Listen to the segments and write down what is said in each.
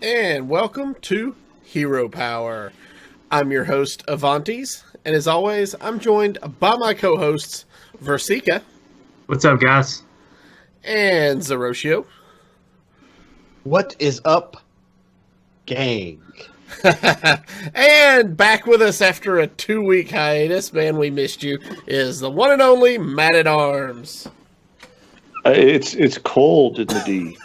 And welcome to Hero Power. I'm your host, Avanties, and as always, I'm joined by my co-hosts, Virsica. What's up, guys? And Zerotio. What is up, gang? And back with us after a 2-week hiatus, man, we missed you, is the one and only Mattatarms. It's cold in the D.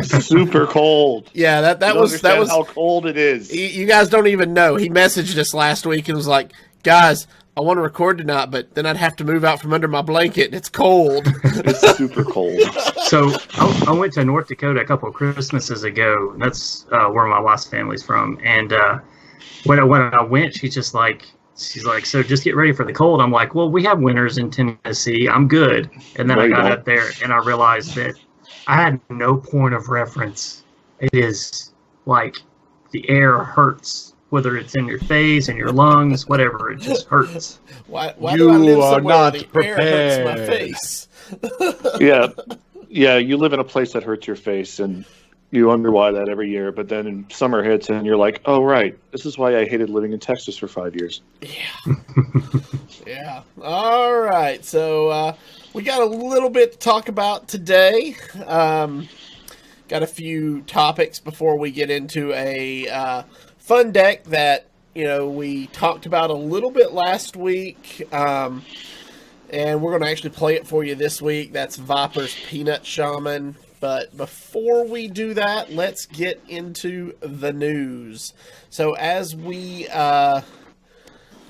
Super cold. Yeah, that was how cold it is. You guys don't even know. He messaged us last week and was like, "Guys, I want to record tonight, but then I'd have to move out from under my blanket. It's cold." It's super cold. So I went to North Dakota a couple of Christmases ago. That's where my wife's family's from. And when I went, she's like, so just get ready for the cold. I'm like, well, we have winters in Tennessee. I'm good. And then I got up there and I realized that I had no point of reference. It is like the air hurts, whether it's in your face, in your lungs, whatever. It just hurts. Why do I live somewhere not where the air hurts my face? Yeah, you live in a place that hurts your face, and you wonder why that every year. But then summer hits, and you're like, oh, right, this is why I hated living in Texas for 5 years. Yeah. Yeah. All right. So we got a little bit to talk about today. Got a few topics before we get into a fun deck that, we talked about a little bit last week. And we're going to actually play it for you this week. That's Viper's Peanut Shaman. But before we do that, let's get into the news. So as we, I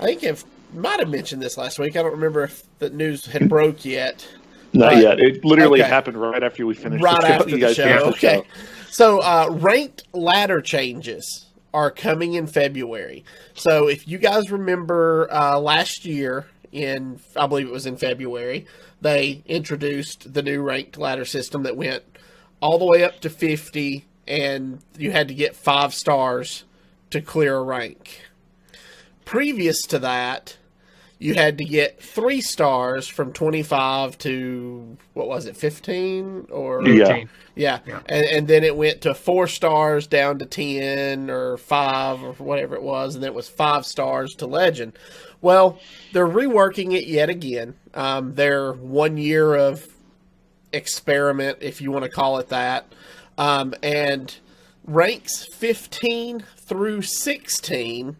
think might have mentioned this last week. I don't remember if the news had broke yet. Not yet. It literally happened right after we finished right the show. After the show. Okay. So ranked ladder changes are coming in February. So if you guys remember last year, I believe it was in February, they introduced the new ranked ladder system that went all the way up to 50, and you had to get 5 stars to clear a rank. Previous to that, you had to get 3 stars from 25 to, 15? Or Yeah. And then it went to 4 stars down to 10 or 5 or whatever it was, and then it was 5 stars to legend. Well, they're reworking it yet again. Their 1 year of experiment, if you want to call it that. And ranks 15 through 16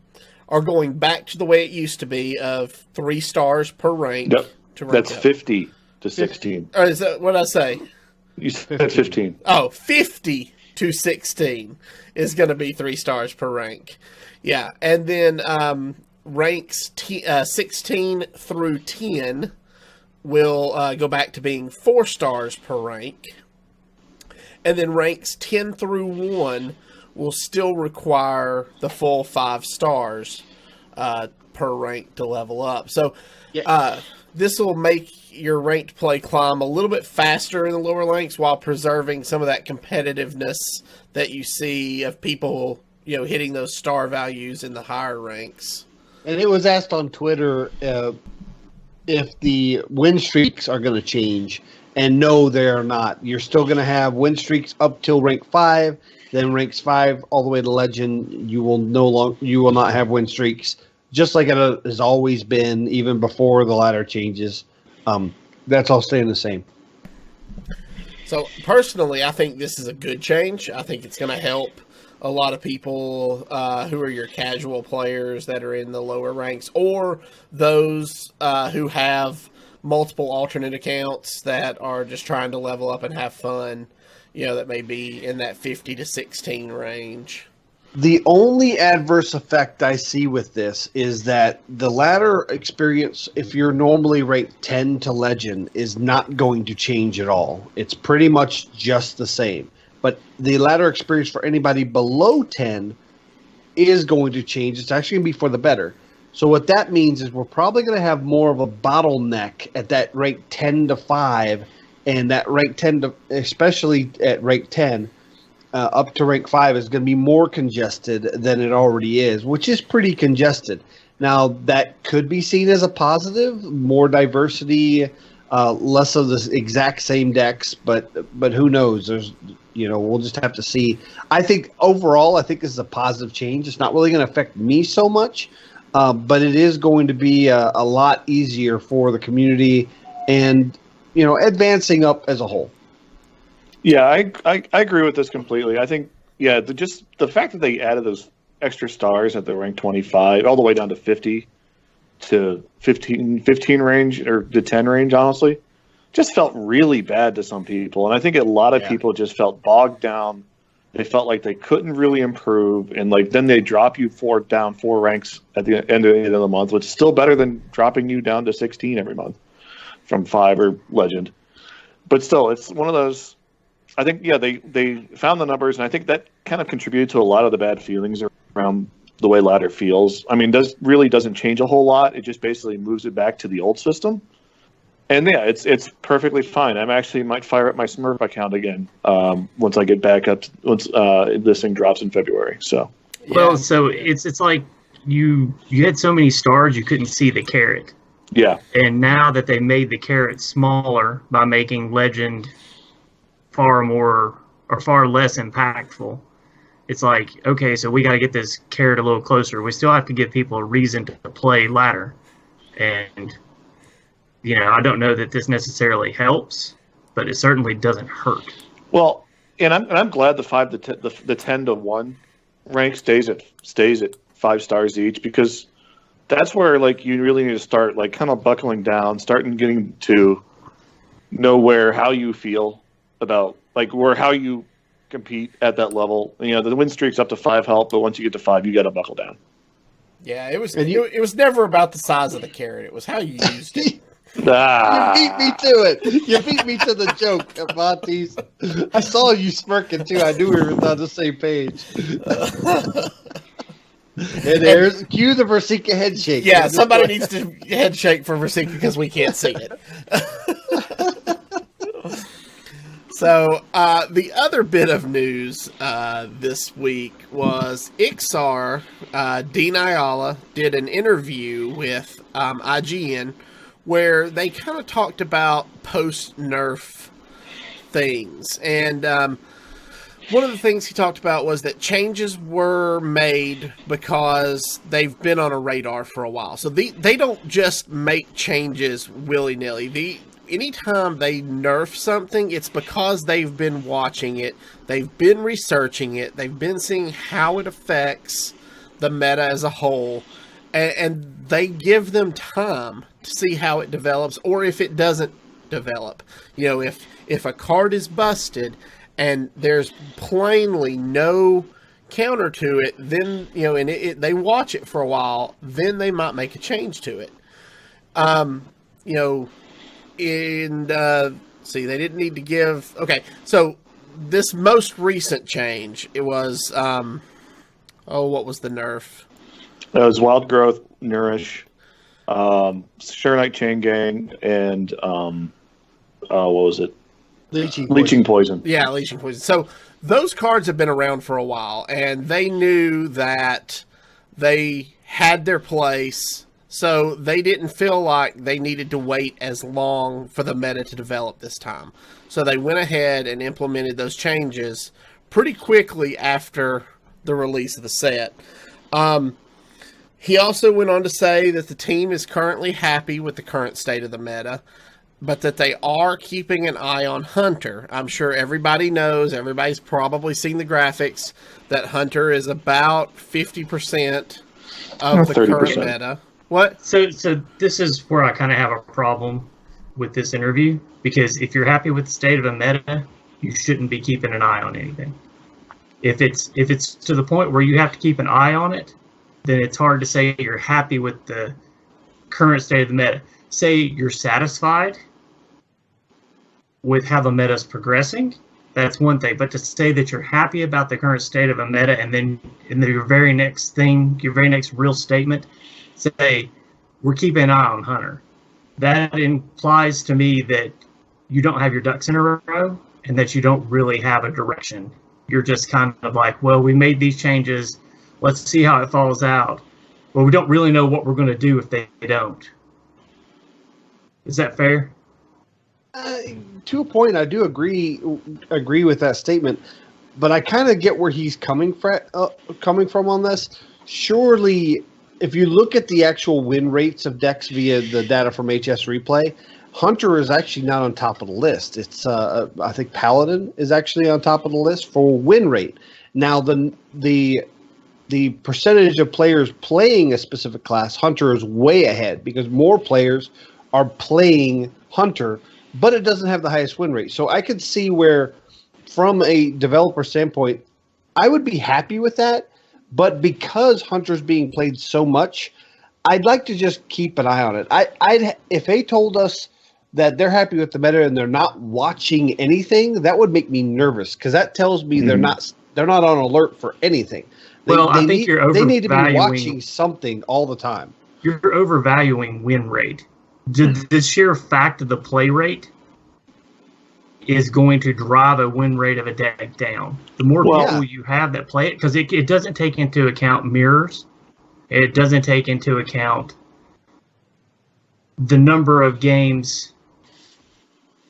are going back to the way it used to be of 3 stars per rank. Yep. To rank That's up. 50 to 16. Or is that what did I say? You said 15. Oh, 50 to 16 is going to be 3 stars per rank. Yeah. And then ranks 16 through 10 will go back to being 4 stars per rank. And then ranks 10 through 1 will still require the full 5 stars per rank to level up. So this will make your ranked play climb a little bit faster in the lower ranks while preserving some of that competitiveness that you see of people, hitting those star values in the higher ranks. And it was asked on Twitter if the win streaks are going to change. And no, they are not. You're still going to have win streaks up till rank 5. Then ranks 5 all the way to legend. You will not have win streaks, just like it has always been, even before the ladder changes. That's all staying the same. So personally, I think this is a good change. I think it's going to help a lot of people who are your casual players that are in the lower ranks, or those who have multiple alternate accounts that are just trying to level up and have fun, that may be in that 50 to 16 range. The only adverse effect I see with this is that the ladder experience, if you're normally ranked 10 to legend, is not going to change at all. It's pretty much just the same. But the ladder experience for anybody below 10 is going to change. It's actually going to be for the better. So what that means is we're probably going to have more of a bottleneck at that rank 10 to 5, and that rank 10 to, especially at rank 10, up to rank 5 is going to be more congested than it already is, which is pretty congested. Now, that could be seen as a positive, more diversity, less of the exact same decks, but who knows? We'll just have to see. I think overall, this is a positive change. It's not really going to affect me so much, but it is going to be a lot easier for the community and, advancing up as a whole. Yeah, I agree with this completely. I think, just the fact that they added those extra stars at the rank 25 all the way down to 50 to 15 range or the 10 range, honestly, just felt really bad to some people. And I think a lot of people just felt bogged down. They felt like they couldn't really improve. And then they drop you down four ranks at the end of the month, which is still better than dropping you down to 16 every month from 5 or Legend. But still, it's one of those. I think, they found the numbers, and I think that kind of contributed to a lot of the bad feelings around the way ladder feels. I mean, doesn't change a whole lot. It just basically moves it back to the old system. And it's perfectly fine. I'm actually might fire up my Smurf account again once I get back up. Once this thing drops in February. So so it's like you had so many stars you couldn't see the carrot. Yeah. And now that they made the carrot smaller by making Legend far less impactful, it's like, okay, so we got to get this carrot a little closer. We still have to give people a reason to play ladder. And, I don't know that this necessarily helps, but it certainly doesn't hurt. Well, and I'm glad the 10 to 1 rank stays at 5 stars each, because that's where you really need to start kind of buckling down, starting getting to know how you feel about how you compete at that level. The win streak's up to 5 help, but once you get to 5, you got to buckle down. Yeah, it was never about the size of the carrot. It was how you used it. You beat me to it. You beat me to the joke, Avanties. I saw you smirking too. I knew we were on the same page. And there's cue the Virsica head shake. Yeah, somebody needs to head shake for Virsica because we can't see it. So the other bit of news this week was Iksar, Dean Ayala, did an interview with IGN where they kind of talked about post-nerf things. And one of the things he talked about was that changes were made because they've been on a radar for a while. So they don't just make changes willy-nilly. Anytime they nerf something, it's because they've been watching it, they've been researching it, they've been seeing how it affects the meta as a whole, and they give them time to see how it develops, or if it doesn't develop. If a card is busted and there's plainly no counter to it, then and they watch it for a while, then they might make a change to it. See, they didn't need to give. Okay, so this most recent change, it was what was the nerf? It was Wild Growth, Nourish, Sure Night Chain Gang, and what was it? Leeching Poison. Yeah, Leeching Poison. So those cards have been around for a while, and they knew that they had their place, so they didn't feel like they needed to wait as long for the meta to develop this time. So they went ahead and implemented those changes pretty quickly after the release of the set. He also went on to say that the team is currently happy with the current state of the meta, but that they are keeping an eye on Hunter. I'm sure everybody knows, everybody's probably seen the graphics, that Hunter is about 50% of the 30%. current meta. What? So this is where I kind of have a problem with this interview, because if you're happy with the state of a meta, you shouldn't be keeping an eye on anything. If it's to the point where you have to keep an eye on it, then it's hard to say you're happy with the current state of the meta. Say you're satisfied with how the meta is progressing, that's one thing. But to say that you're happy about the current state of a meta, and then your very next real statement, say, we're keeping an eye on Hunter, that implies to me that you don't have your ducks in a row and that you don't really have a direction. You're just kind of like, well, we made these changes, let's see how it falls out. Well, we don't really know what we're going to do if they don't. Is that fair? To a point, I do agree with that statement, but I kind of get where he's coming from on this. Surely, if you look at the actual win rates of decks via the data from HS Replay, Hunter is actually not on top of the list. It's I think Paladin is actually on top of the list for win rate. Now the percentage of players playing a specific class, Hunter is way ahead because more players are playing Hunter, but it doesn't have the highest win rate. So I could see where, from a developer standpoint, I would be happy with that. But because Hunter's being played so much, I'd like to just keep an eye on it. I'd if they told us that they're happy with the meta and they're not watching anything, that would make me nervous because that tells me they're not on alert for anything. I think you're overvaluing. They need to be watching something all the time. You're overvaluing win rate. The sheer fact of the play rate is going to drive a win rate of a deck down. The more people you have that play it, because it doesn't take into account mirrors. It doesn't take into account the number of games.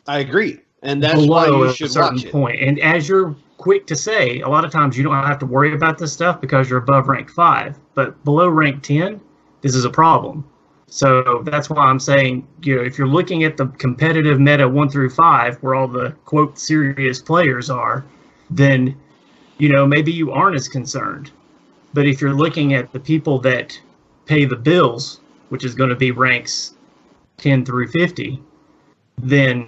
I agree. And that's why you should watch it. Point. And as you're quick to say, a lot of times you don't have to worry about this stuff because you're above rank 5. But below rank 10, this is a problem. So that's why I'm saying, if you're looking at the competitive meta 1 through 5, where all the, quote, serious players are, then, maybe you aren't as concerned. But if you're looking at the people that pay the bills, which is going to be ranks 10 through 50, then,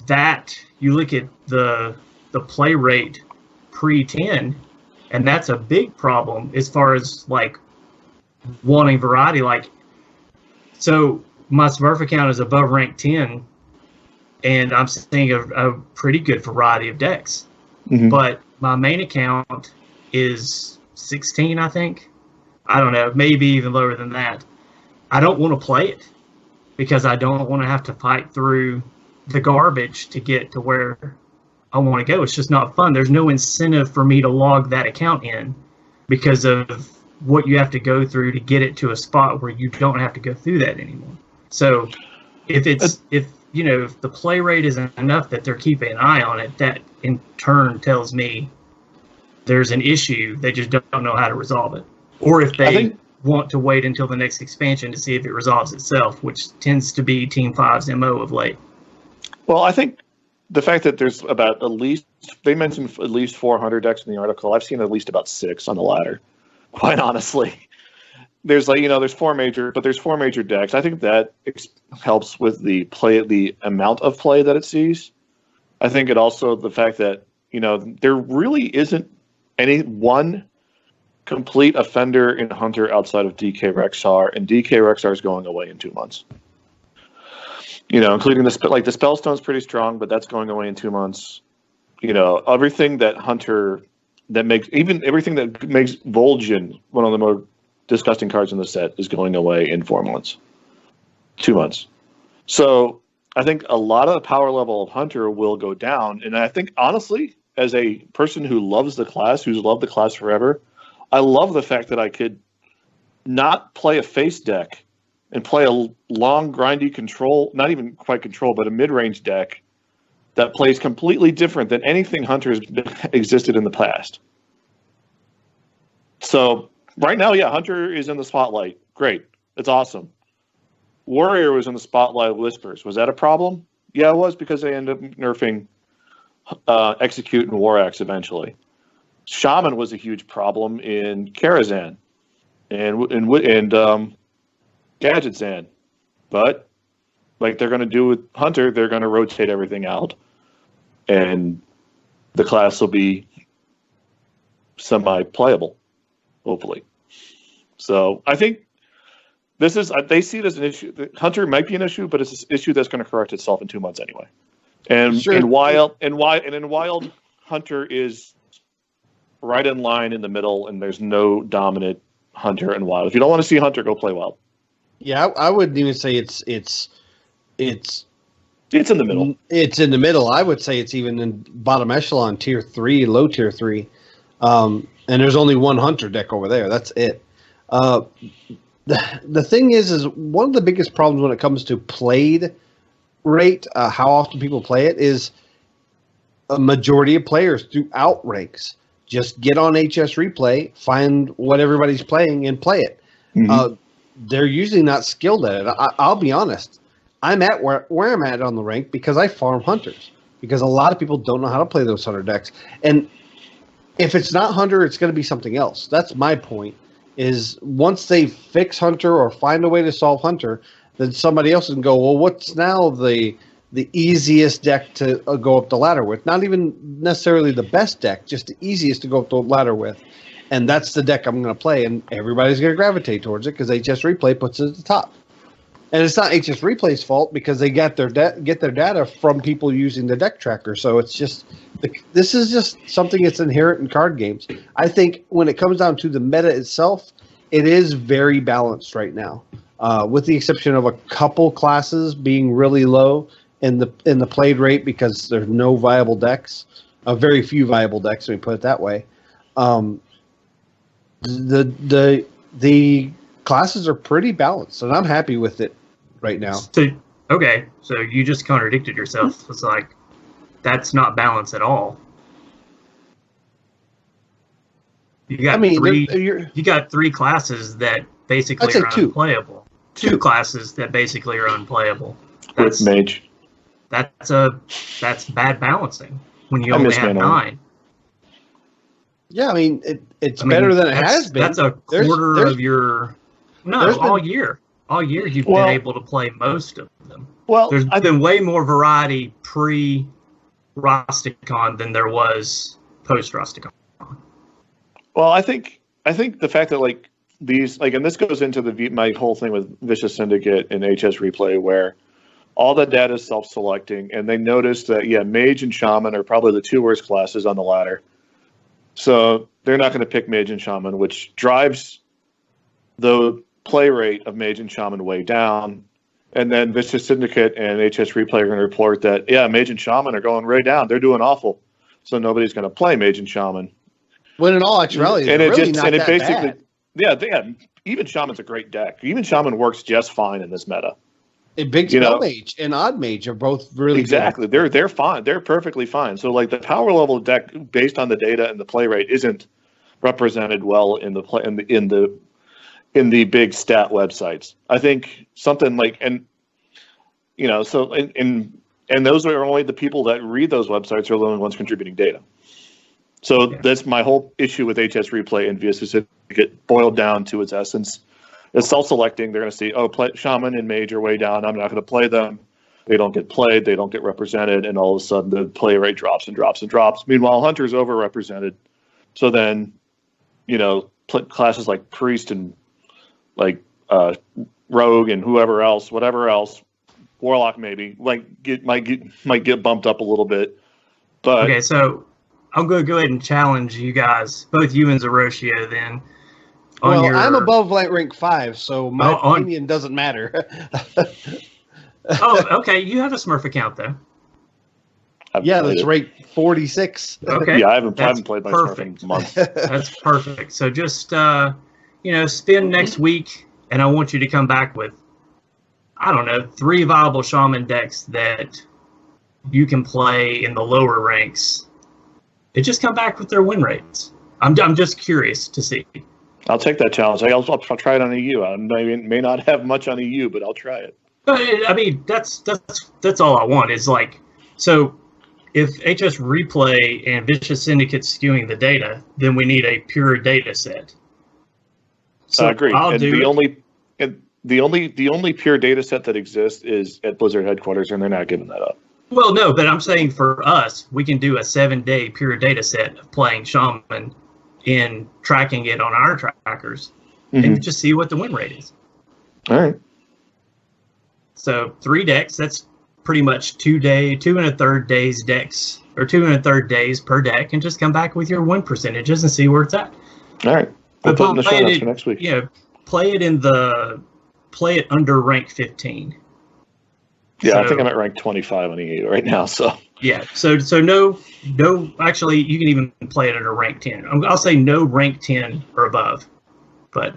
that you look at the play rate pre-10, and that's a big problem as far as, wanting variety. So my Smurf account is above rank 10, and I'm seeing a pretty good variety of decks. Mm-hmm. But my main account is 16, I think. I don't know, maybe even lower than that. I don't want to play it because I don't want to have to fight through the garbage to get to where I want to go. It's just not fun. There's no incentive for me to log that account in because of what you have to go through to get it to a spot where you don't have to go through that anymore. So if the play rate isn't enough that they're keeping an eye on it, that in turn tells me there's an issue. They just don't know how to resolve it. Or if they want to wait until the next expansion to see if it resolves itself, which tends to be Team 5's MO of late. Well, I think the fact that there's about they mentioned at least 400 decks in the article. I've seen at least about 6 on the ladder. Quite honestly, there's there's four major decks. I think that helps with the amount of play that it sees. I think it also the fact that there really isn't any one complete offender in Hunter outside of DK Rexar, and DK Rexar is going away in 2 months. Including the Spellstone's pretty strong, but that's going away in 2 months. Everything that Hunter. Everything that makes Vol'jin one of the more disgusting cards in the set is going away in 4 months. 2 months. So I think a lot of the power level of Hunter will go down. And I think, honestly, as a person who loves the class, who's loved the class forever, I love the fact that I could not play a face deck and play a long, grindy control, not even quite control, but a mid-range deck that plays completely different than anything Hunter has existed in the past. So right now, Hunter is in the spotlight. Great. It's awesome. Warrior was in the spotlight of Whispers. Was that a problem? Yeah, it was because they ended up nerfing Execute and War Axe eventually. Shaman was a huge problem in Karazhan and Gadget Zan. But like they're going to do with Hunter, they're going to rotate everything out. And the class will be semi-playable, hopefully. So I think they see it as an issue. Hunter might be an issue, but it's an issue that's going to correct itself in 2 months anyway. And sure. in Wild, Hunter is right in line in the middle, and there's no dominant Hunter in Wild. If you don't want to see Hunter, go play Wild. Yeah, I wouldn't even say it's in the middle. It's in the middle. I would say it's even in bottom echelon, tier 3, low tier 3. And there's only one Hunter deck over there. That's it. the thing is one of the biggest problems when it comes to played rate, how often people play it, is a majority of players throughout ranks just get on HS Replay, find what everybody's playing, and play it. Mm-hmm. They're usually not skilled at it. I'll be honest. I'm at where I'm at on the rank because I farm hunters. Because a lot of people don't know how to play those hunter decks. And if it's not hunter, it's going to be something else. That's my point. Is once they fix hunter or find a way to solve hunter, then somebody else can go, well, what's now the easiest deck to go up the ladder with? Not even necessarily the best deck, just the easiest to go up the ladder with. And that's the deck I'm going to play, and everybody's going to gravitate towards it because HS Replay puts it at the top. And it's not HS Replay's fault because they get their data from people using the deck tracker. So it's just this is just something that's inherent in card games. I think when it comes down to the meta itself, it is very balanced right now, with the exception of a couple classes being really low in the played rate because there's no viable decks, very few viable decks. Let me put it that way. The classes are pretty balanced, and I'm happy with it right now. So you just contradicted yourself. It's like that's not balanced at all. You got you got three classes that basically are unplayable. Two classes that basically are unplayable. That's mage. That's bad balancing when you only have 9. Yeah, I mean it's better than it has been. That's a quarter of your. No, all year. All year you've been able to play most of them. Well, there's been way more variety pre-Rusticon than there was post-Rusticon. Well, I think the fact that like these and this goes into my whole thing with Vicious Syndicate and HS Replay where all the data is self-selecting, and they noticed that Mage and Shaman are probably the two worst classes on the ladder. So they're not going to pick Mage and Shaman, which drives the play rate of Mage and Shaman way down. And then Vicious Syndicate and HS Replay are going to report that, Mage and Shaman are going way down. They're doing awful. So nobody's going to play Mage and Shaman. When in all actuality, it's really not that bad. Yeah, even Shaman's a great deck. Even Shaman works just fine in this meta. Big Spell Mage and Odd Mage are both really exactly. good. They're fine. They're perfectly fine. So like the power level deck based on the data and the play rate isn't represented well in the play in the big stat websites. I think something like and those are only the people that read those websites are the only ones contributing data. So that's my whole issue with HS Replay and Vicious Syndicate boiled down to its essence. It's self-selecting. They're going to see, Shaman and Mage are way down. I'm not going to play them. They don't get played. They don't get represented. And all of a sudden, the play rate drops and drops and drops. Meanwhile, Hunter's overrepresented. So then, classes like Priest and like Rogue and whatever else, Warlock maybe, might get bumped up a little bit. But okay, so I'm going to go ahead and challenge you guys, both you and Zerotio, then. I'm above rank 5, so my opinion doesn't matter. Okay. You have a Smurf account, though. That's rank 46. Okay. Yeah, I haven't played my Smurf in months. That's perfect. So just, spend next week, and I want you to come back with, 3 viable Shaman decks that you can play in the lower ranks. And just come back with their win rates. I'm just curious to see. I'll take that challenge. I'll try it on EU. I may not have much on EU, but I'll try it. But I mean, that's all I want. Is like, so if HS Replay and Vicious Syndicate skewing the data, then we need a pure data set. So I agree. The only pure data set that exists is at Blizzard headquarters, and they're not giving that up. Well, no, but I'm saying for us, we can do a 7-day pure data set of playing Shaman in tracking it on our trackers and just see what the win rate is. All right. So 3 decks, that's pretty much 2 2.3 days decks, or 2.3 days per deck, and just come back with your win percentages and see where it's at. All right. We'll put it in the show notes for next week. Play it under rank 15. Yeah, I think I'm at rank 25 on EU right now, so. Yeah, so no, actually, you can even play it at a rank 10. I'll say no rank 10 or above, but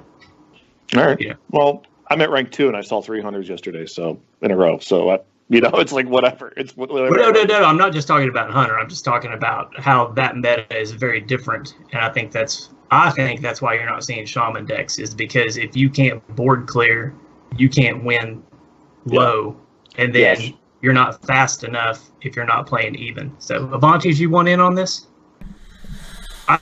All right. Yeah. Well, I'm at rank 2 and I saw 300s yesterday, so in a row. So it's like whatever. It's whatever. No. I'm not just talking about Hunter. I'm just talking about how that meta is very different, and I think that's why you're not seeing Shaman decks, is because if you can't board clear, you can't win low, and then you're not fast enough if you're not playing even. So, Avanties, you want in on this?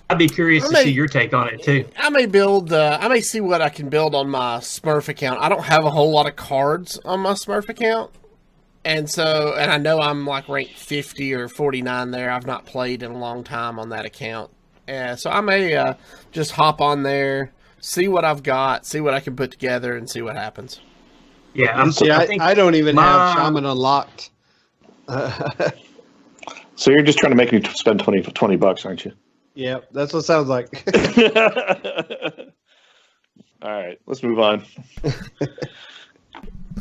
I'd be curious to see your take on it too. I may see what I can build on my Smurf account. I don't have a whole lot of cards on my Smurf account. And I know I'm like ranked 50 or 49 there. I've not played in a long time on that account. So I may just hop on there, see what I've got, see what I can put together, and see what happens. Yeah, I don't even have Shaman unlocked. So you're just trying to make me spend $20, aren't you? Yeah, that's what it sounds like. All right, let's move on.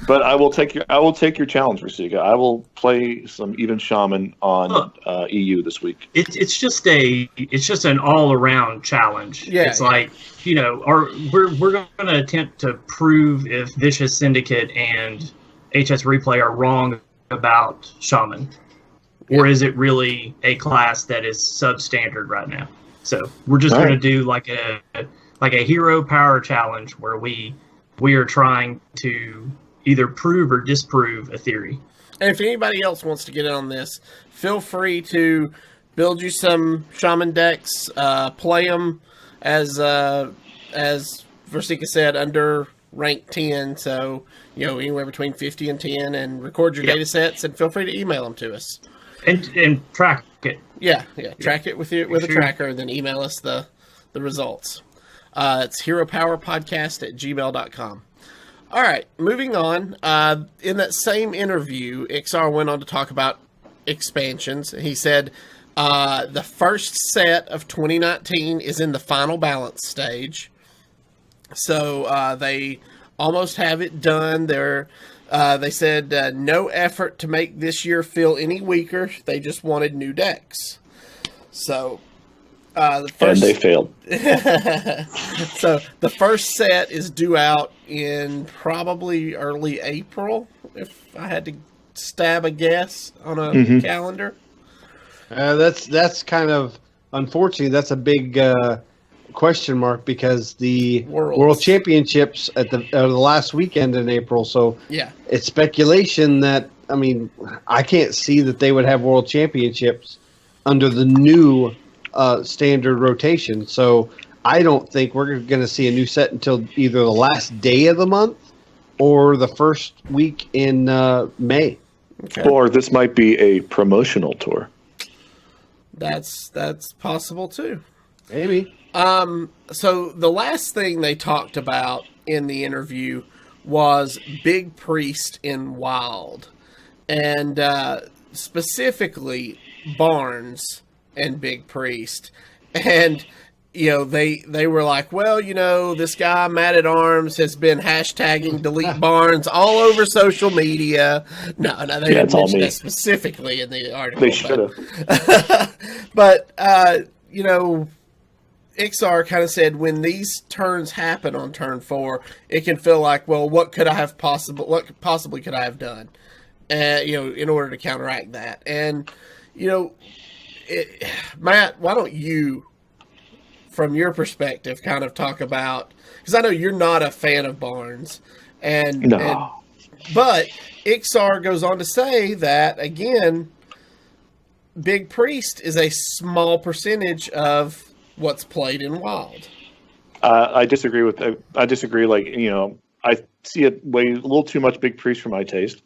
But I will take your challenge, Virsica. I will play some even Shaman on EU this week. It's just an all around challenge. Yeah, it's like, we're going to attempt to prove if Vicious Syndicate and HS Replay are wrong about Shaman. Or is it really a class that is substandard right now? So we're just going to do like a hero power challenge where we are trying to either prove or disprove a theory. And if anybody else wants to get in on this, feel free to build you some Shaman decks, play them as Virsica said, under rank 10. So anywhere between 50 and 10, and record your data sets, and feel free to email them to us. And track it. Yeah. Track it with a tracker, and then email us the results. It's heropowerpodcast@gmail.com. All right, moving on. In that same interview, Iksar went on to talk about expansions. He said the first set of 2019 is in the final balance stage. So they almost have it done. They said no effort to make this year feel any weaker. They just wanted new decks. So and they failed. So the first set is due out in probably early April, if I had to stab a guess on a calendar. That's kind of unfortunately. That's a big question mark, because the World Championships at the last weekend in April. So it's speculation that, I can't see that they would have World Championships under the new standard rotation. So I don't think we're going to see a new set until either the last day of the month or the first week in May. Okay. Or this might be a promotional tour. That's possible too. Maybe. So the last thing they talked about in the interview was Big Priest in Wild, and specifically Barnes and Big Priest. And they were like, well, this guy Mattatarms has been hashtagging delete Barnes all over social media. No, they didn't mention that specifically in the article. They should have. But Iksar kind of said when these turns happen on turn 4, it can feel like, well, what possibly could I have done, in order to counteract that? And Matt, why don't you, from your perspective, kind of talk about, because I know you're not a fan of Barnes, but Iksar goes on to say that again, Big Priest is a small percentage of what's played in Wild. I disagree. I see it way a little too much Big Priest for my taste.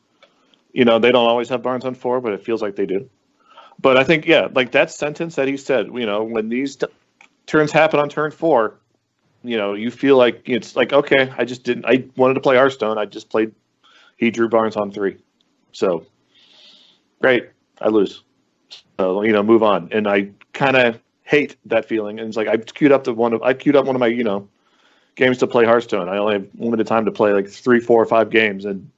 They don't always have Barnes on 4, but it feels like they do. But I think, like that sentence that he said, when these turns happen on turn 4, you feel like it's like, okay, I wanted to play Hearthstone. He drew Barnes on 3. So great. I lose. So, move on. And I kind of hate that feeling. And it's like, I queued up one of my, games to play Hearthstone. I only have limited time to play like 3, 4, or 5 games. And,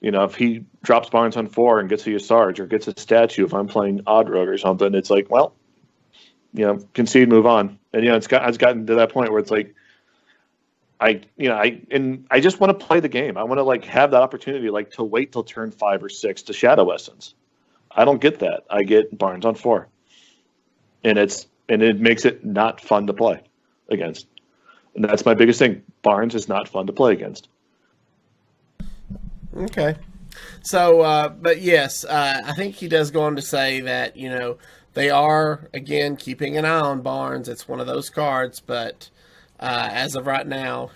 if he drops Barnes on 4 and gets a Sarge or gets a statue, if I'm playing Odd Rogue or something, it's like, well, concede, move on. And, it's gotten to that point where it's like, I just want to play the game. I want to like have that opportunity, like to wait till turn 5 or 6 to Shadow Essence. I don't get that. I get Barnes on 4, and it makes it not fun to play against. And that's my biggest thing. Barnes is not fun to play against. Okay. So, but yes, I think he does go on to say that, they are, again, keeping an eye on Barnes. It's one of those cards, but as of right now,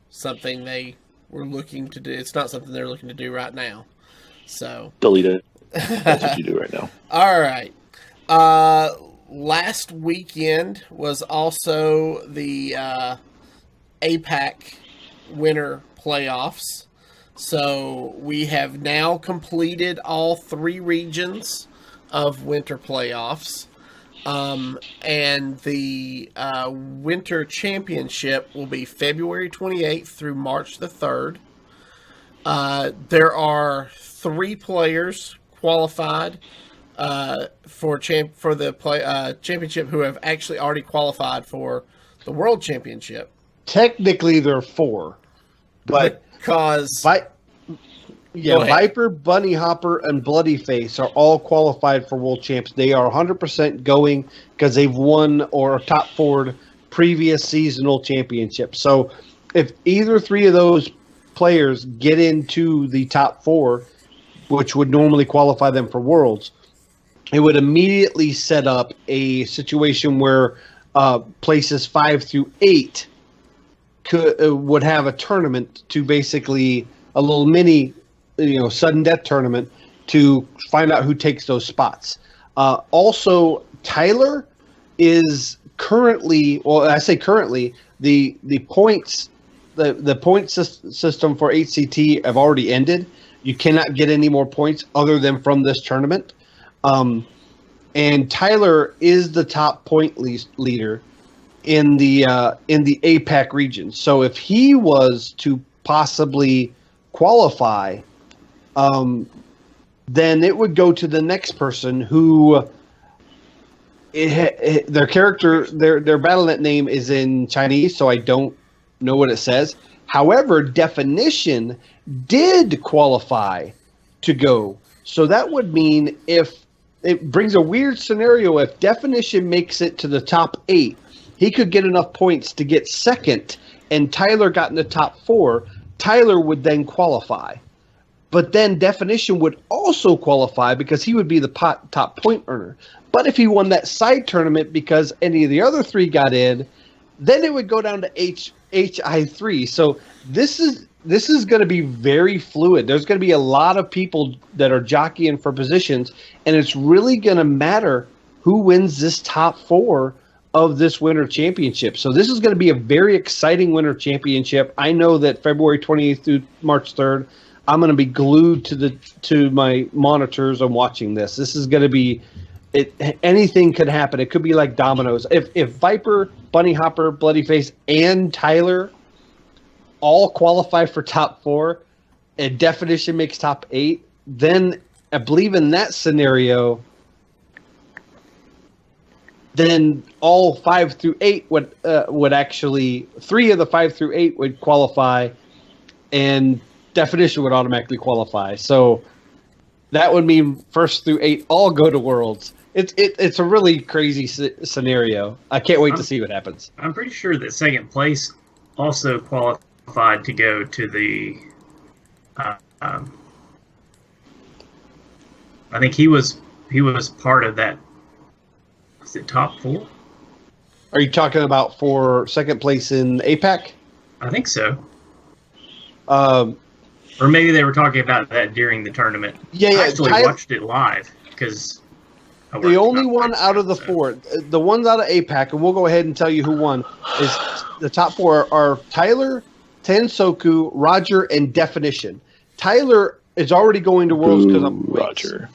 something they were looking to do. It's not something they're looking to do right now. So delete it. That's what you do right now. All right. Last weekend was also the APAC Winter Playoffs. So we have now completed all 3 regions of Winter Playoffs. And the Winter Championship will be February 28th through March the 3rd. There are 3 players qualified for the championship who have actually already qualified for the World Championship. Technically, there are 4, but because Viper, Bunny Hopper, and Bloody Face are all qualified for World Champs. They are 100% going because they've won or top 4 previous seasonal championships. So if either 3 of those players get into the top 4, which would normally qualify them for Worlds, it would immediately set up a situation where places 5 through 8 would have a tournament to basically a little mini, sudden death tournament to find out who takes those spots. Also, Tyler is currently, well, I say currently, the points, the point system for HCT have already ended. You cannot get any more points other than from this tournament. And Tyler is the top point leader in the APAC region. So if he was to possibly qualify, then it would go to the next person who their BattleNet name is in Chinese, so I don't know what it says. However, Definition did qualify to go. So that would mean if it brings a weird scenario, if Definition makes it to the top 8, he could get enough points to get second, and Tyler got in the top 4. Tyler would then qualify. But then Definition would also qualify because he would be the top point earner. But if he won that side tournament because any of the other 3 got in, then it would go down to HI3. So this is going to be very fluid. There's going to be a lot of people that are jockeying for positions, and it's really going to matter who wins this top 4 of this Winter Championship. So this is going to be a very exciting Winter Championship. I know that February 28th through March 3rd, I'm going to be glued to my monitors and watching this. This is going to be anything could happen. It could be like dominoes. If Viper, Bunny Hopper, Bloody Face, and Tyler all qualify for top 4, and Definition makes top 8, then I believe in that scenario, then all 5 through 8 would actually 3 of the 5 through 8 would qualify, and Definition would automatically qualify. So that would mean 1st through 8 all go to Worlds. It's a really crazy scenario. I can't wait to see what happens. I'm pretty sure that second place also qualified to go to the. I think he was part of that. Was it top 4? Are you talking about for second place in APAC? I think so. Or maybe they were talking about that during the tournament. Yeah, I actually watched it live because the only one out of the 4, the ones out of APAC, and we'll go ahead and tell you who won, is the top 4 are Tyler, Tensoku, Roger, and Definition. Tyler is already going to Worlds because of Roger.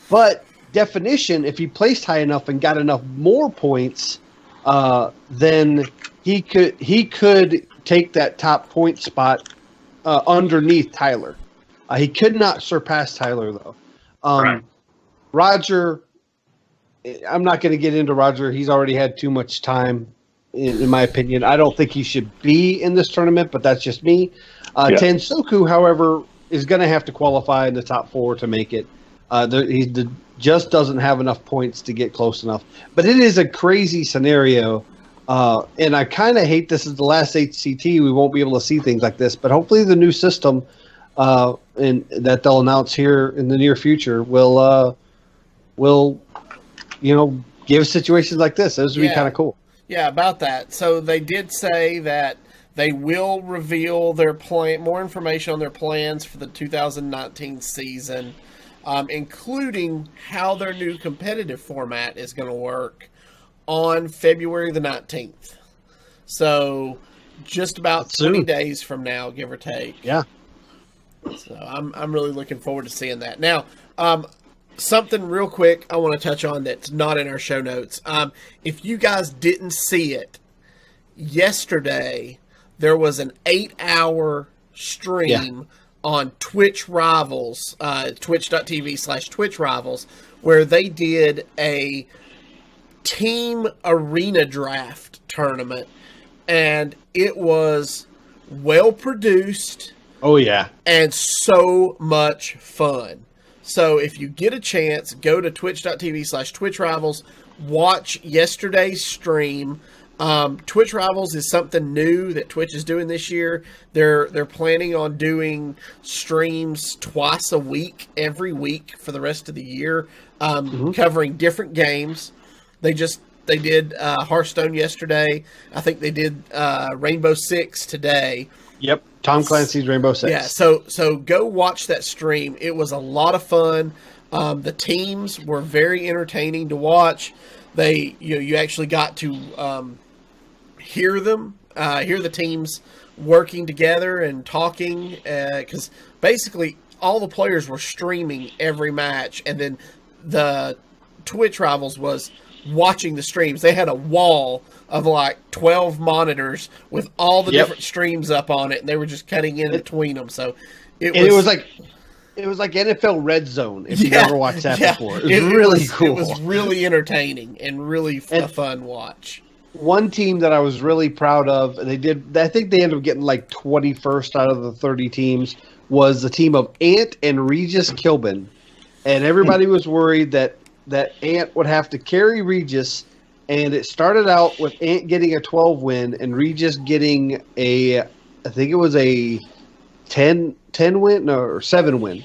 But Definition, if he placed high enough and got enough more points, then he could take that top point spot underneath Tyler. He could not surpass Tyler, though. Right. Roger, I'm not going to get into Roger. He's already had too much time in my opinion. I don't think he should be in this tournament, but that's just me. Yeah. Tensoku, however, is going to have to qualify in the top 4 to make it. He just doesn't have enough points to get close enough. But it is a crazy scenario, and I kind of hate this is the last HCT. We won't be able to see things like this, but hopefully the new system and that they'll announce here in the near future will give situations like this. Those would be kind of cool. Yeah, about that. So they did say that they will reveal their more information on their plans for the 2019 season, including how their new competitive format is going to work on February the 19th. So just about 20 days from now, give or take. Yeah. So I'm really looking forward to seeing that. Now, something real quick I want to touch on that's not in our show notes. If you guys didn't see it, yesterday there was an 8-hour stream on Twitch Rivals, twitch.tv/Twitch Rivals, where they did a team arena draft tournament, and it was well produced. Oh, yeah. And so much fun. So if you get a chance, go to twitch.tv/Twitch Rivals, watch yesterday's stream. Twitch Rivals is something new that Twitch is doing this year. They're planning on doing streams twice a week, every week for the rest of the year, covering different games. They did Hearthstone yesterday. I think they did Rainbow Six today. Yep, Tom Clancy's Rainbow Six. Yeah, so go watch that stream. It was a lot of fun. The teams were very entertaining to watch. You actually got to hear the teams working together and talking, because basically all the players were streaming every match, and then the Twitch Rivals was watching the streams. They had a wall of like 12 monitors with all the different streams up on it, and they were just cutting in between them. So it was like NFL Red Zone, if you've ever watched that before. It was really cool. It was really entertaining and really a fun watch. One team that I was really proud of, I think they ended up getting like 21st out of the 30 teams, was the team of Ant and Regis Kilbin. And everybody was worried that Ant would have to carry Regis, and it started out with Ant getting a 12 win and Regis getting I think it was a 10 win, or 7 win.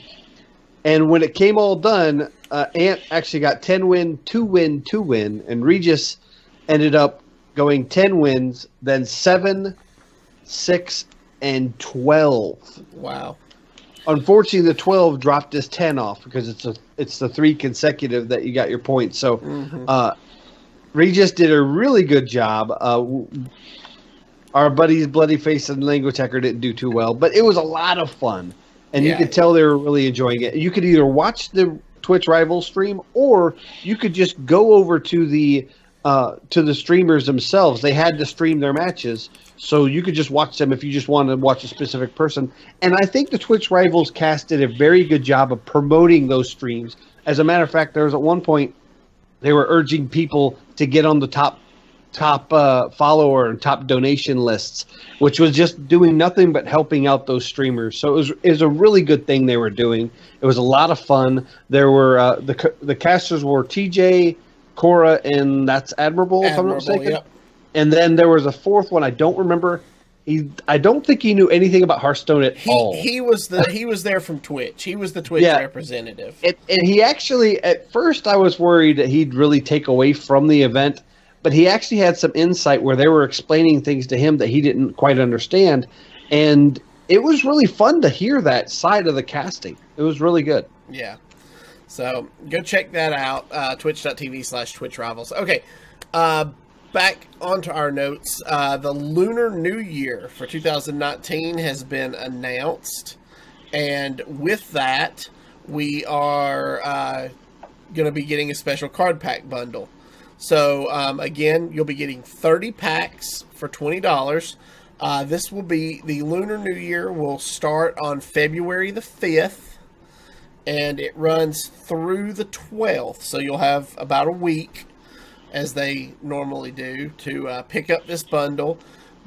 And when it came all done, Ant actually got 10 win, 2 win, 2 win, and Regis ended up going 10 wins, then 7, 6, and 12. Wow. Unfortunately, the 12 dropped his 10 off because it's the 3 consecutive that you got your points. So Regis did a really good job. Our buddies Bloody Face and Language Hacker didn't do too well, but it was a lot of fun. And you could tell they were really enjoying it. You could either watch the Twitch Rivals stream, or you could just go over to the streamers themselves. They had to stream their matches, so you could just watch them if you just wanted to watch a specific person. And I think the Twitch Rivals cast did a very good job of promoting those streams. As a matter of fact, there was at one point they were urging people to get on the top follower and top donation lists, which was just doing nothing but helping out those streamers. So it was a really good thing they were doing. It was a lot of fun. There were the casters were TJ, Cora, and that's Admirable, if I'm not mistaken. Yep. And then there was a fourth one I don't remember. I don't think he knew anything about Hearthstone at all. He was there from Twitch. He was the Twitch representative. And he actually, at first I was worried that he'd really take away from the event, but he actually had some insight where they were explaining things to him that he didn't quite understand. And it was really fun to hear that side of the casting. It was really good. Yeah. So go check that out, twitch.tv/Twitch Rivals. Okay, back onto our notes. The Lunar New Year for 2019 has been announced, and with that, we are going to be getting a special card pack bundle. So, again, you'll be getting 30 packs for $20. This will be, the Lunar New Year will start on February the 5th. And it runs through the 12th, so you'll have about a week. as they normally do to pick up this bundle.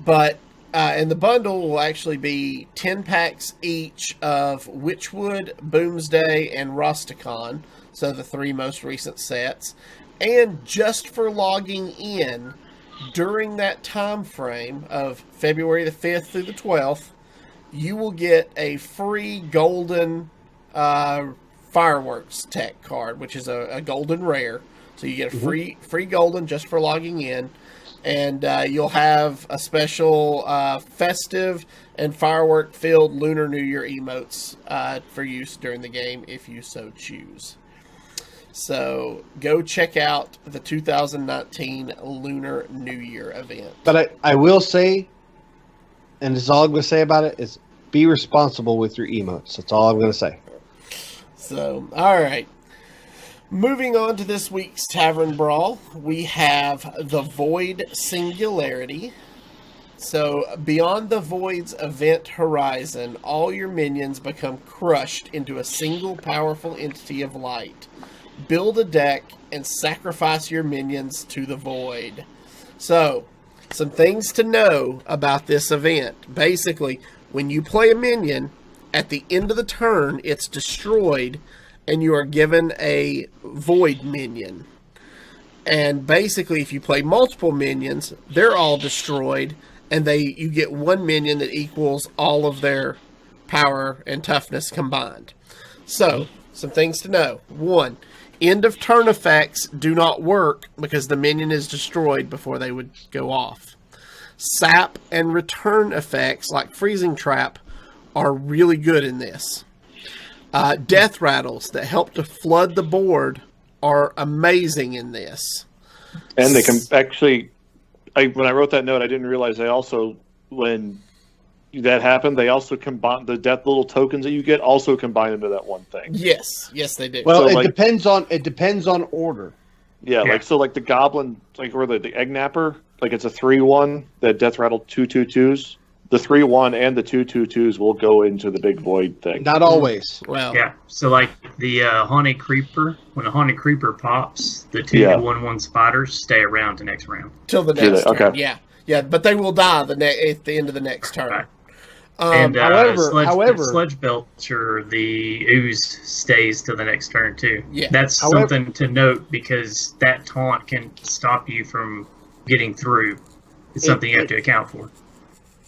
But and the bundle will actually be 10 packs each of Witchwood, Boomsday, and Rusticon. So the 3 most recent sets. And just for logging in during that time frame of February the 5th through the 12th, you will get a free golden fireworks tech card, which is a golden rare. So you get a free golden just for logging in. And you'll have a special festive and firework-filled Lunar New Year emotes for use during the game if you so choose. So go check out the 2019 Lunar New Year event. But I will say, and this is all I'm going to say about it, is be responsible with your emotes. That's all I'm going to say. So, all right. Moving on to this week's Tavern Brawl, we have the Void Singularity. So, beyond the Void's event horizon, all your minions become crushed into a single powerful entity of light. Build a deck and sacrifice your minions to the Void. So, some things to know about this event. Basically, when you play a minion, at the end of the turn, it's destroyed, and you are given a Void minion. And basically, if you play multiple minions, they're all destroyed, and you get one minion that equals all of their power and toughness combined. So, some things to know. 1, end of turn effects do not work because the minion is destroyed before they would go off. Sap and return effects, like Freezing Trap, are really good in this. Death rattles that help to flood the board are amazing in this. And they can actually, when I wrote that note, I didn't realize they also, when that happened, they also combine the death little tokens that you get, also combine into that one thing. Yes, they do. Well, So, it depends on order. Yeah, like the goblin, or the egg napper, it's a 3/1 that death rattle 2/2/2s. The 3/1 and the 2/2/2s will go into the big void thing. Not always. Well, Yeah, so like the Haunted Creeper, when a Haunted Creeper pops, the 2/1/1 spiders stay around the next round. till the next turn. Okay. Yeah, but they will die at the end of the next turn. Right. However, Sludge Belcher, the ooze stays till the next turn too. Yeah. That's something to note because that taunt can stop you from getting through. It's something you have to account for.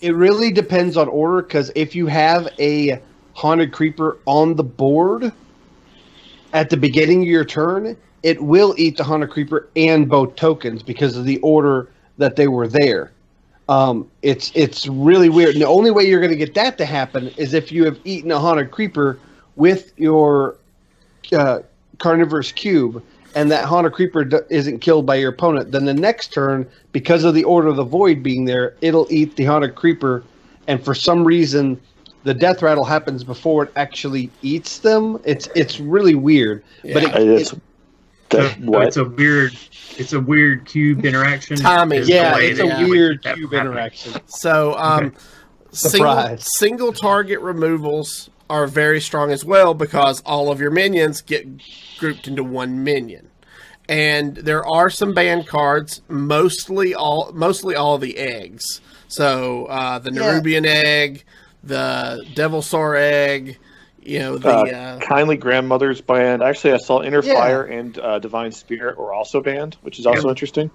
it really depends on order, because if you have a Haunted Creeper on the board at the beginning of your turn, it will eat the Haunted Creeper and both tokens because of the order that they were there. It's really weird. And the only way you're going to get that to happen is if you have eaten a Haunted Creeper with your Carnivorous Cube, and that Haunted Creeper isn't killed by your opponent. Then the next turn, because of the Order of the Void being there, it'll eat the Haunted Creeper, and for some reason, the death rattle happens before it actually eats them. It's really weird. Yeah. But It's a weird cube interaction. Timing. yeah, it's a weird that cube happening. interaction. So, Surprise. single target removals are very strong as well because all of your minions get grouped into one minion. And there are some ban cards, mostly all of the eggs. So, the Nerubian egg, the Devilsaur egg, Kindly Grandmother's banned. Actually, I saw Inner Fire and Divine Spirit were also banned, which is also interesting.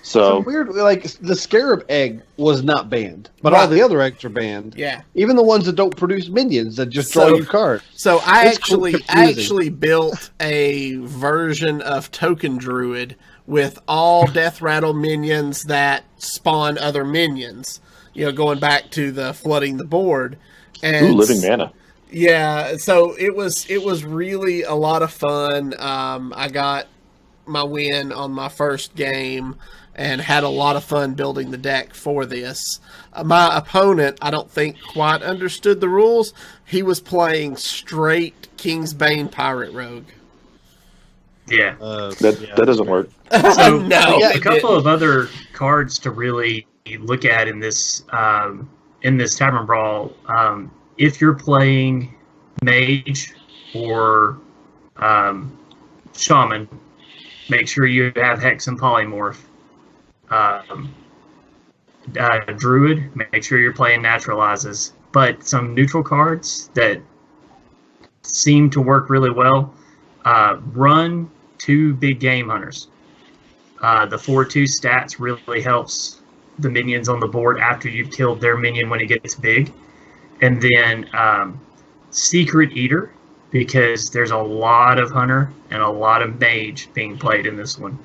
So weird, like the Scarab egg was not banned, but Right. all the other eggs are banned. Yeah. Even the ones that don't produce minions that just draw you cards. So I It's confusing. actually built a version of Token Druid with all Death Rattle minions that spawn other minions. Going back to the flooding the board. And Living Mana. Yeah, so it was really a lot of fun. I got my win on my first game and had a lot of fun building the deck for this. My opponent, I don't think quite understood the rules. He was playing straight Kingsbane Pirate Rogue. Yeah. That doesn't work. So No, a couple of other cards to really look at in this Tavern Brawl. If you're playing Mage or Shaman, make sure you have Hex and Polymorph. Druid, make sure you're playing Naturalizes. But some neutral cards that seem to work really well, run 2 big game hunters. The 4/2 stats really helps the minions on the board after you've killed their minion when it gets big. And then Secret Eater, because there's a lot of hunter and a lot of mage being played in this one.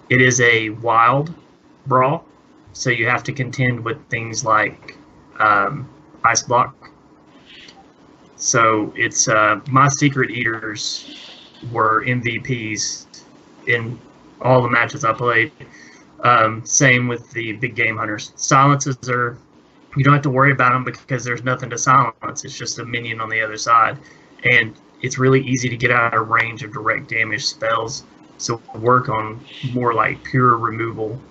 It is a wild brawl, so you have to contend with things like Ice Block. So it's my Secret Eaters were MVPs in all the matches I played. Same with the big game hunters. Silences are, you don't have to worry about them because there's nothing to silence. It's just a minion on the other side. And it's really easy to get out of range of direct damage spells. So work on more like pure removal.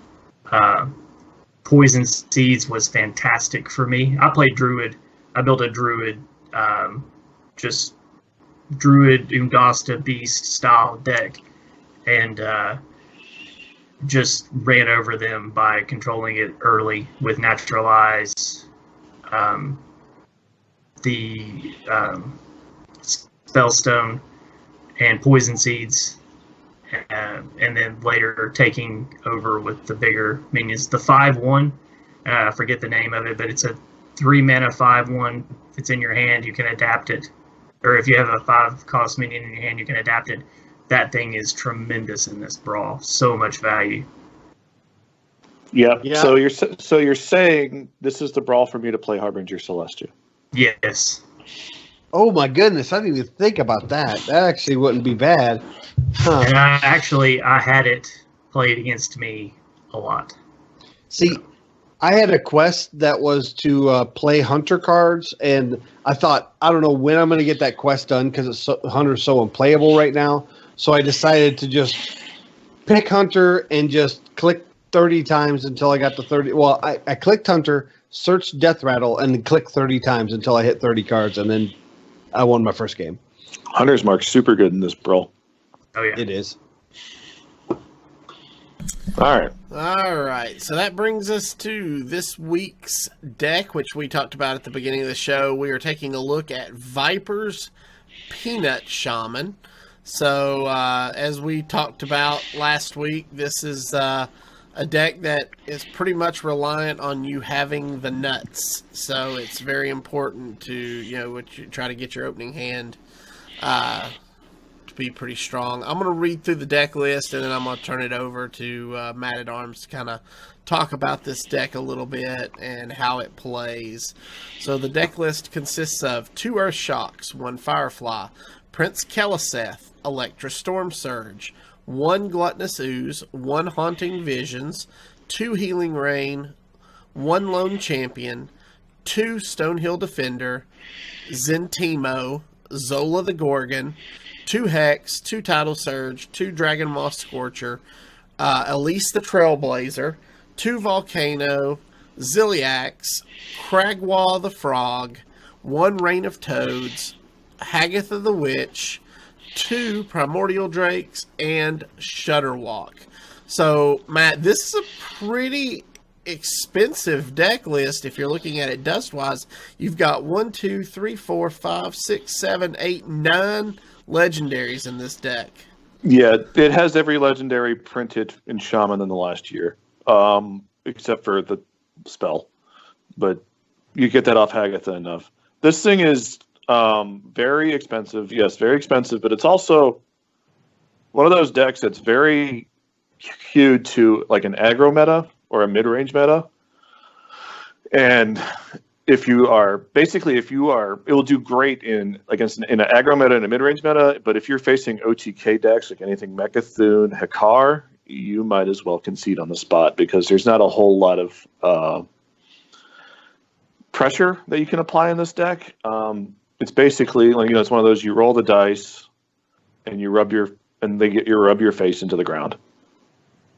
Poison Seeds was fantastic for me. I played Druid. I built a Druid, just Druid Ungasta Beast style deck, and just ran over them by controlling it early with Naturalize, the Spellstone, and Poison Seeds, and then later taking over with the bigger minions. The 5/1, I forget the name of it, but it's a 3-mana 5/1. If it's in your hand, you can adapt it. Or if you have a 5-cost minion in your hand, you can adapt it. That thing is tremendous in this brawl. So much value. Yeah. So you're saying this is the brawl for me to play Harbinger Celestia? Yes. Oh my goodness, I didn't even think about that. That actually wouldn't be bad. Huh. And I had it played against me a lot. See, I had a quest that was to play hunter cards, and I thought, I don't know when I'm going to get that quest done because hunter's so unplayable right now. So I decided to just pick hunter and just click 30 times until I got to 30. Well, I clicked hunter, searched death rattle, and then clicked 30 times until I hit 30 cards, and then I won my first game. Hunter's Mark's super good in this brawl. Oh yeah, it is. All right. So that brings us to this week's deck, which we talked about at the beginning of the show. We are taking a look at Viper's Peanut Shaman. So as we talked about last week, this is a deck that is pretty much reliant on you having the nuts. So it's very important to try to get your opening hand to be pretty strong. I'm going to read through the deck list, and then I'm going to turn it over to Mattatarms to kind of talk about this deck a little bit and how it plays. So the deck list consists of 2 Earth Shocks, 1 Firefly, Prince Keleseth, Electra Storm Surge, 1 Gluttonous Ooze, 1 Haunting Visions, 2 Healing Rain, 1 Lone Champion, 2 Stonehill Defender, Zentimo, Zola the Gorgon, 2 Hex, 2 Tidal Surge, 2 Dragon Moss Scorcher, Elise the Trailblazer, 2 Volcano, Ziliax, Cragwa the Frog, 1 Rain of Toads, Hagatha the Witch, 2 Primordial Drakes, and Shutterwalk. So, Matt, this is a pretty expensive deck list if you're looking at it dust-wise. You've got 1, 2, 3, 4, 5, 6, 7, 8, 9 legendaries in this deck. Yeah, it has every legendary printed in Shaman in the last year, except for the spell. But you get that off Hagatha enough. This thing is very expensive. Yes, very expensive, but it's also one of those decks that's very skewed to like an aggro meta or a mid-range meta. And if you are, it will do great in an aggro meta and a mid-range meta, but if you're facing OTK decks, like anything Mecha'thun, Hekar, you might as well concede on the spot because there's not a whole lot of pressure that you can apply in this deck. It's basically it's one of those, you roll the dice and you rub your face into the ground.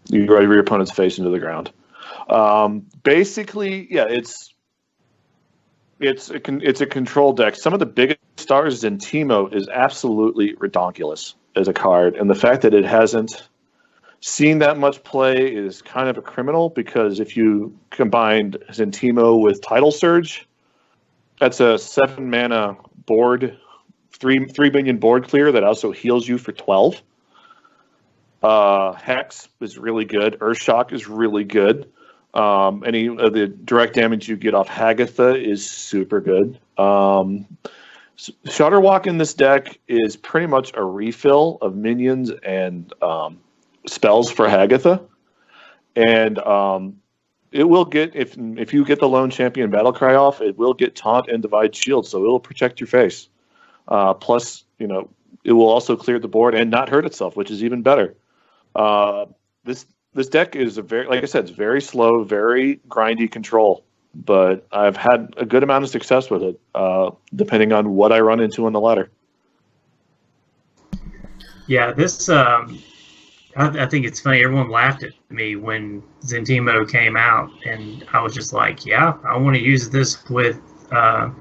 You rub your opponent's face into the ground. Basically, yeah, it's a control deck. Some of the biggest stars in Teemo is absolutely redonkulous. as a card, and the fact that it hasn't seen that much play is kind of a criminal, because if you combined Zentimo with Tidal Surge, that's a 7 mana board, 3 minion board clear that also heals you for 12. Hex is really good. Earthshock is really good. Any of the direct damage you get off Hagatha is super good. Shudderwalk in this deck is pretty much a refill of minions and spells for Hagatha, and it will get, if you get the Lone Champion Battlecry off, it will get Taunt and Divide Shield, so it will protect your face. Plus, it will also clear the board and not hurt itself, which is even better. This deck is like I said, it's very slow, very grindy control, but I've had a good amount of success with it, depending on what I run into on the ladder. Yeah, this I think it's funny. Everyone laughed at me when Zentimo came out, and I was just like, "Yeah, I want to use this with Tidal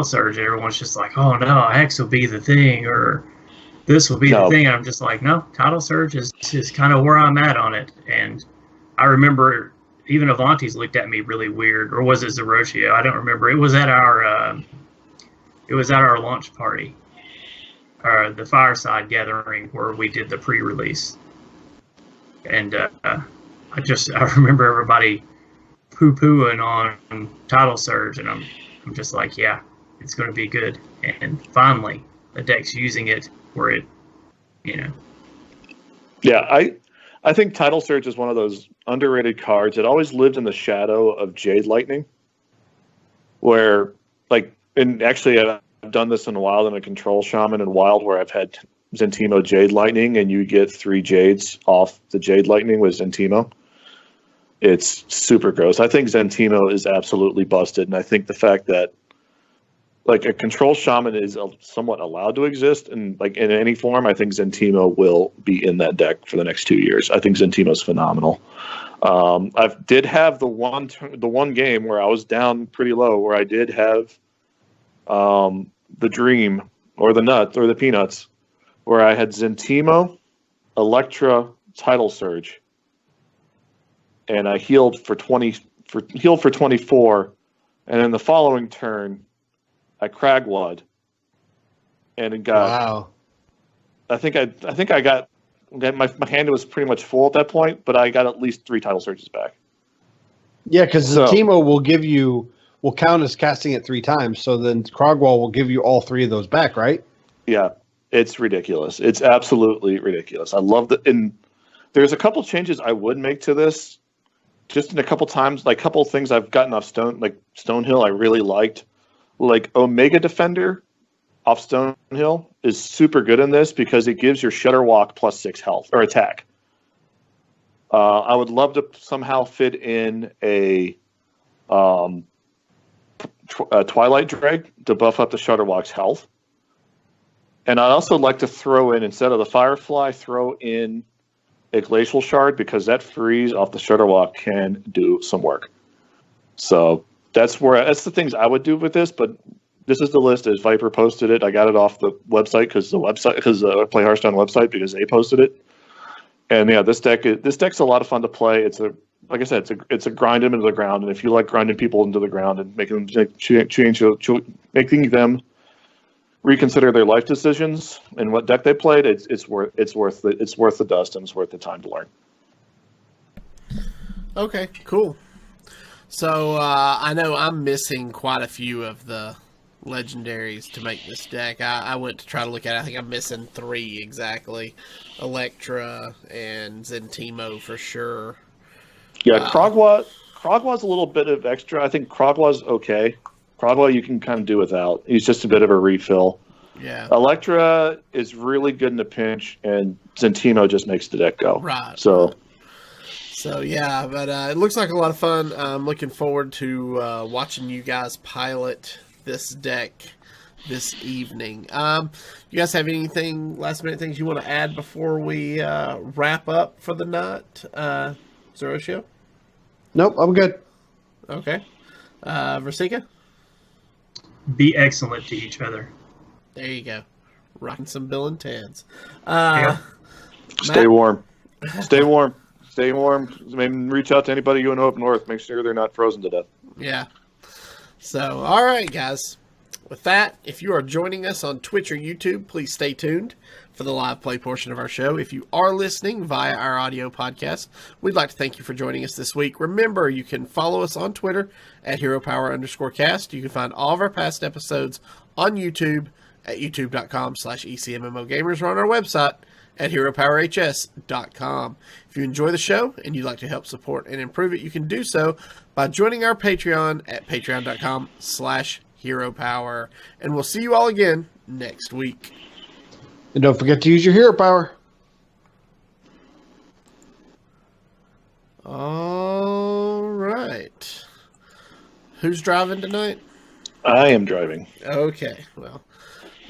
Surge." And everyone's just like, "Oh no, Hex will be the thing, or this will be the thing." And I'm just like, "No, Tidal Surge is kind of where I'm at on it." And I remember even Avanties looked at me really weird, or was it Zerotio? I don't remember. It was at our launch party. The fireside gathering where we did the pre-release, and I remember everybody poo-pooing on Tidal Surge, and I'm just like, yeah, it's going to be good. And finally, the deck's using it where it, Yeah, I think Tidal Surge is one of those underrated cards. It always lived in the shadow of Jade Lightning, where and actually I've done this in Wild and a Control Shaman in Wild, where I've had Zentimo Jade Lightning, and you get 3 Jades off the Jade Lightning with Zentimo. It's super gross. I think Zentimo is absolutely busted, and I think the fact that a Control Shaman is somewhat allowed to exist, and in any form, I think Zentimo will be in that deck for the next 2 years. I think Zentimo's phenomenal. I did have the one game where I was down pretty low, where I did have the Dream or the Nuts or the Peanuts, where I had Zentimo, Electra, Tidal Surge, and I healed for 24, and in the following turn I Cragwad, and it got. Wow. I think I got my hand was pretty much full at that point, but I got at least 3 Tidal Surges back. Yeah, because Zentimo will count as casting it 3 times, so then Krogwall will give you all 3 of those back, right? Yeah, it's ridiculous. It's absolutely ridiculous. I love that. And there's a couple changes I would make to this, just in a couple times, couple things I've gotten off Stonehill I really liked. Omega Defender off Stonehill is super good in this because it gives your Shudderwalk +6 health or attack. I would love to somehow fit in a Twilight Drag to buff up the Shudderwalk's health. And I'd also like to throw in, instead of the Firefly, throw in a Glacial Shard, because that freeze off the Shudderwalk can do some work. So that's the things I would do with this, but this is the list as Viper posted it. I got it off the website because Play Hearthstone website, because they posted it. And yeah, this deck's a lot of fun to play. Like I said, it's a grind them into the ground, and if you like grinding people into the ground and making them making them reconsider their life decisions and what deck they played, it's worth the dust, and it's worth the time to learn. Okay, cool. So I know I'm missing quite a few of the legendaries to make this deck. I went to try to look at it. I think I'm missing 3 exactly: Electra and Zentimo for sure. Yeah, Krogwad's a little bit of extra. I think Krogwad's okay. Krogwa you can kind of do without. He's just a bit of a refill. Yeah. Electra is really good in a pinch, and Zentimo just makes the deck go. Right. So yeah, but it looks like a lot of fun. I'm looking forward to watching you guys pilot this deck this evening. You guys have anything, last minute things you want to add before we wrap up for the night? Zerotio? Nope, I'm good. Okay. Virsica? Be excellent to each other. There you go. rocking some Bill and Ted's. Stay warm. Stay warm. Stay warm. Maybe reach out to anybody you know up north. Make sure they're not frozen to death. Yeah. So, all right, guys. With that, if you are joining us on Twitch or YouTube, please stay tuned for the live play portion of our show. If you are listening via our audio podcast, we'd like to thank you for joining us this week. Remember, you can follow us on Twitter at HeroPower_cast. You can find all of our past episodes on YouTube at youtube.com/ECMMOGamers or on our website at HeroPowerHS.com. If you enjoy the show and you'd like to help support and improve it, you can do so by joining our Patreon at patreon.com/HeroPower. And we'll see you all again next week. And don't forget to use your hero power. All right. Who's driving tonight? I am driving. Okay, well,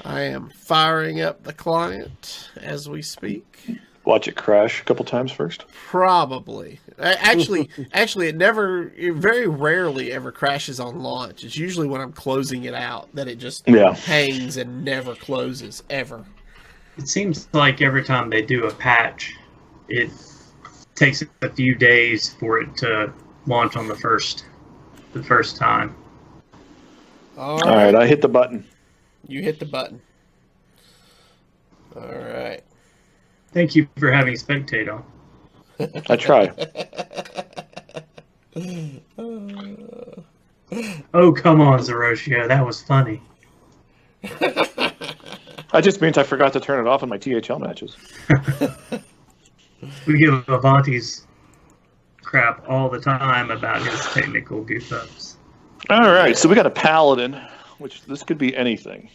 I am firing up the client as we speak. Watch it crash a couple times first. Probably. Actually, it very rarely ever crashes on launch. It's usually when I'm closing it out that it just hangs and never closes, ever. It seems like every time they do a patch, it takes a few days for it to launch on the first time. All right, I hit the button. You hit the button. All right. Thank you for having spectate on. I try. Oh, come on, Zerotio. That was funny. That just means I forgot to turn it off in my THL matches. We give Avanties crap all the time about his technical goof-ups. All right, so we got a Paladin, which this could be anything.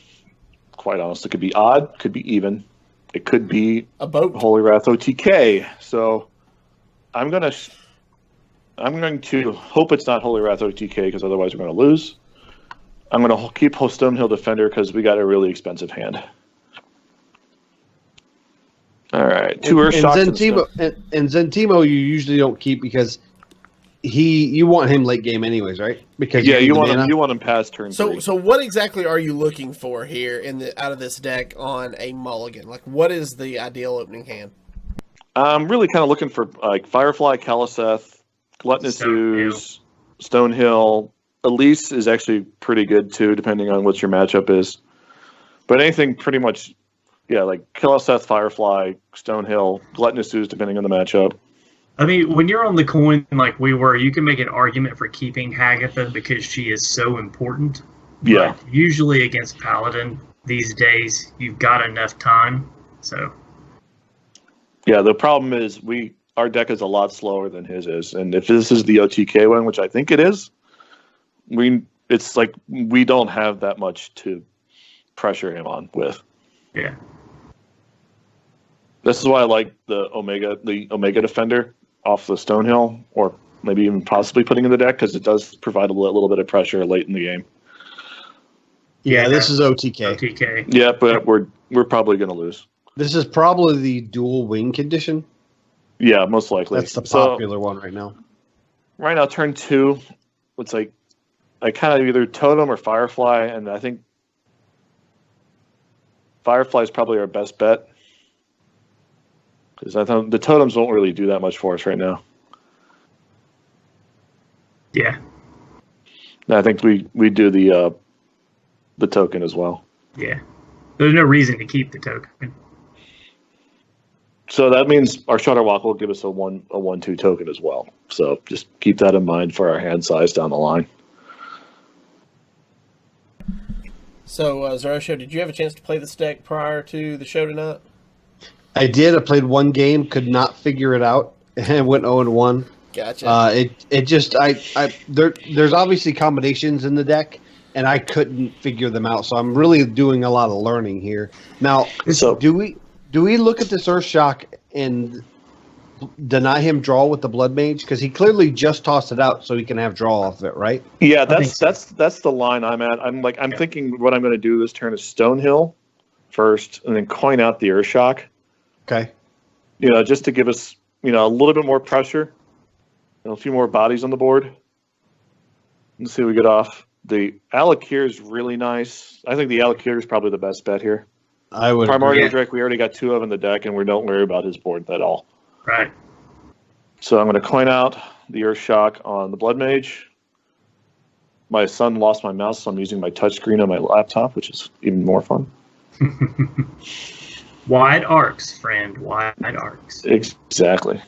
Quite honest, it could be odd, could be even. It could be a boat. Holy Wrath OTK. So I'm going to hope it's not Holy Wrath OTK because otherwise we're going to lose. I'm going to keep Stonehill Defender because we got a really expensive hand. All right, two Earth Shocks. And Zentimo you usually don't keep because you want him late game anyways, right? Because you want him past turn 3. So what exactly are you looking for here out of this deck on a mulligan? Like, what is the ideal opening hand? I'm really kind of looking for like Firefly, Kaliseth, Gluttonous Ooze, Stonehill. Elise is actually pretty good too, depending on what your matchup is. But anything pretty much, like Kaliseth, Firefly, Stonehill, Gluttonous Ooze, depending on the matchup. I mean, when you're on the coin like we were, you can make an argument for keeping Hagatha because she is so important. Yeah. But usually against Paladin these days, you've got enough time. So. Yeah, the problem is our deck is a lot slower than his is, and if this is the OTK one, which I think it is, it's like we don't have that much to pressure him on with. Yeah. This is why I like the Omega Defender off the Stonehill, or maybe even possibly putting in the deck, because it does provide a little bit of pressure late in the game. Yeah, this is OTK. OTK. Yeah, but we're probably going to lose. This is probably the dual wing condition. Yeah, most likely. That's the popular one right now. Right now, turn 2, it's like I kind of either Totem or Firefly, and I think Firefly is probably our best bet. Because the totems won't really do that much for us right now. Yeah. I think we do the token as well. Yeah. There's no reason to keep the token. So that means our Shutterwalk will give us a 1/2 token as well. So just keep that in mind for our hand size down the line. So, Zerotio, did you have a chance to play this deck prior to the show tonight? I did. I played one game, could not figure it out, and went 0-1. Gotcha. There's obviously combinations in the deck, and I couldn't figure them out. So I'm really doing a lot of learning here. Now, do we look at this Earth Shock and deny him draw with the Blood Mage? Because he clearly just tossed it out so he can have draw off of it, right? Yeah, that's the line I'm at. I'm thinking what I'm going to do this turn is Stonehill first, and then coin out the Earth Shock. Okay. Just to give us, a little bit more pressure, a few more bodies on the board. Let's see what we get off. The Alakir is really nice. I think the Alakir is probably the best bet here. I would Primordial agree. Drake, we already got 2 of in the deck, and we don't worry about his board at all. Right. So I'm going to coin out the Earth Shock on the Blood Mage. My son lost my mouse, so I'm using my touchscreen on my laptop, which is even more fun. Wide arcs, friend. Wide arcs. Exactly.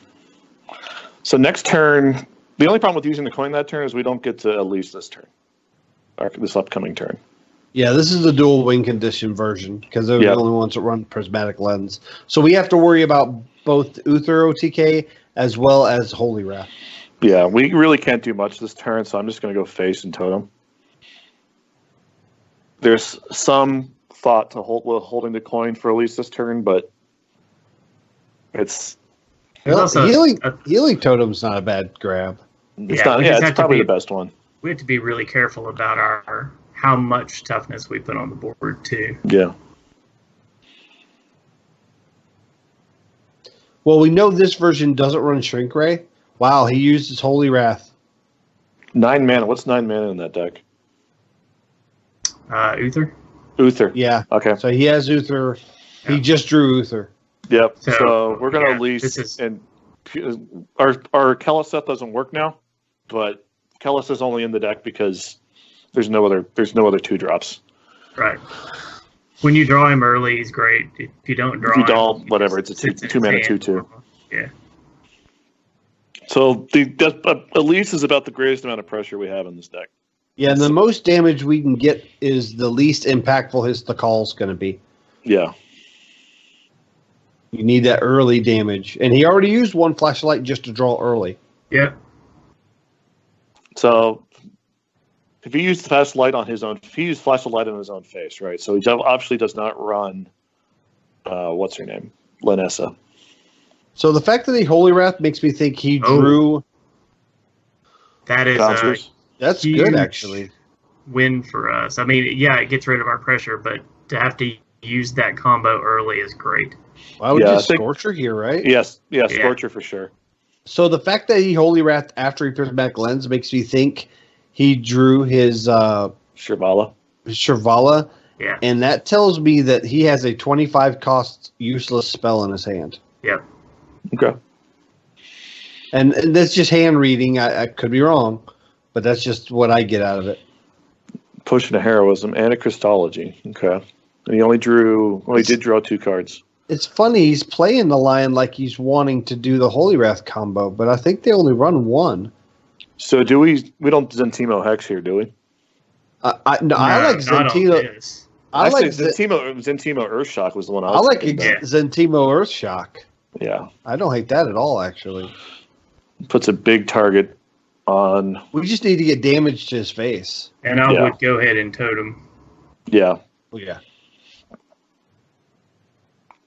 So next turn, the only problem with using the coin that turn is we don't get to Elise this turn, or this upcoming turn. Yeah, this is the dual win condition version because they're Yep. the only ones that run prismatic lens. So we have to worry about both Uther OTK as well as Holy Wrath. Yeah, we really can't do much this turn, so I'm just going to go face and totem. There's some thought to holding the coin for Elise this turn, but it's There's also Healing Totem's not a bad grab. it's Yeah, not. we Yeah, just it's have to probably be- the best one. we have to be really careful about how much toughness we put on the board too. Yeah. Well, we know this version doesn't run Shrink Ray. Wow, he used his Holy Wrath. 9 mana. What's 9 mana in that deck? Uther. Uther. Yeah, Okay. so he has Uther. Yeah. He just drew Uther. Yep. So, So we're gonna yeah, Elise, this is- and our Keleseth doesn't work now, but Kellis is only in the deck because there's no other 2-drops. Right. When you draw him early, he's great. If you don't draw If you him, don't, he whatever, just it's a sits in 2 mana his hand. 2/2. Yeah. So Elise is about the greatest amount of pressure we have in this deck. Yeah, and the most damage we can get is the least impactful his the call's going to be. Yeah. You need that early damage. And he already used one flashlight just to draw early. Yep. So if he used flashlight on his own, he used flashlight on his own face, right? So he obviously does not run. What's her name? Lanessa. So the fact that he Holy Wrath makes me think he drew. That is Conjures. That's huge. good, actually. win for us. I mean, yeah, it gets rid of our pressure, but to have to use that combo early is great. Why would Yeah, you I think- Scorcher here, right? Yes, yeah, Yeah. Scorcher for sure. So the fact that he Holy Wrath after he prismatic lens makes me think he drew his Shirvala. Shirvala, Yeah. and that tells me that he has a 25 cost useless spell in his hand. Yep. Okay. And that's just hand reading. I could be wrong, but that's just what I get out of it. Pushing a heroism and a Christology. Okay. And he only drew. Well, he did draw 2 cards. It's funny, he's playing the lion like he's wanting to do the Holy Wrath combo, but I think they only run one. So do we? We don't Zentimo Hex here, do we? I like not on Zentino. this. I like Zentimo Earthshock was the one I I was like thinking about. Zentimo Earthshock. Yeah. I don't hate that at all, actually. Puts a big target on. We just need to get damage to his face. And I Yeah. would go ahead and totem. Yeah. Oh, yeah.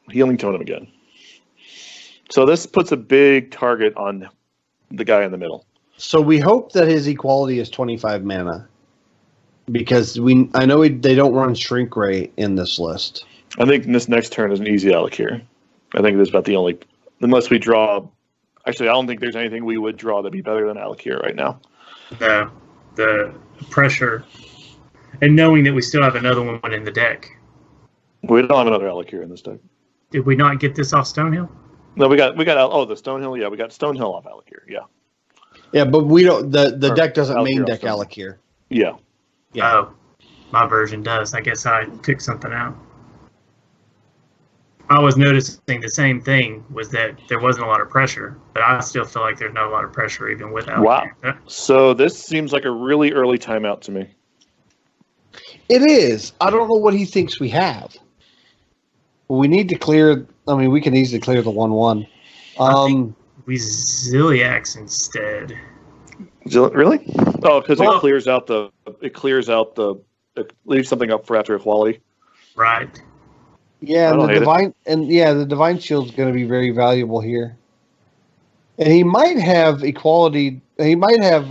Healing Totem again. So this puts a big target on the guy in the middle. So we hope that his equality is 25 mana. Because I know they don't run Shrink Ray in this list. I think this next turn is an easy Alakir. I think it is about the only, unless we draw. Actually, I don't think there's anything we would draw that'd be better than Alakir right now. The pressure, and knowing that we still have another one in the deck. We don't have another Alakir in this deck. Did we not get this off Stonehill? No, we got the Stonehill. Yeah, we got Stonehill off Alakir. Yeah, Yeah, but we don't. The Or deck doesn't main Alakir deck also. Alakir. yeah. Yeah. Oh, my version does. I guess I took something out. I was noticing the same thing, was that there wasn't a lot of pressure, but I still feel like there's not a lot of pressure even without. Wow. So this seems like a really early timeout to me. It is. I don't know what he thinks we have. We need to clear. I mean, we can easily clear the 1/1. I think we Ziliax instead. Really? Oh, because Well- it clears out the. It leaves something up for after equality. Right. Yeah, I and don't the hate it. the divine shield's going to be very valuable here. And he might have equality. He might have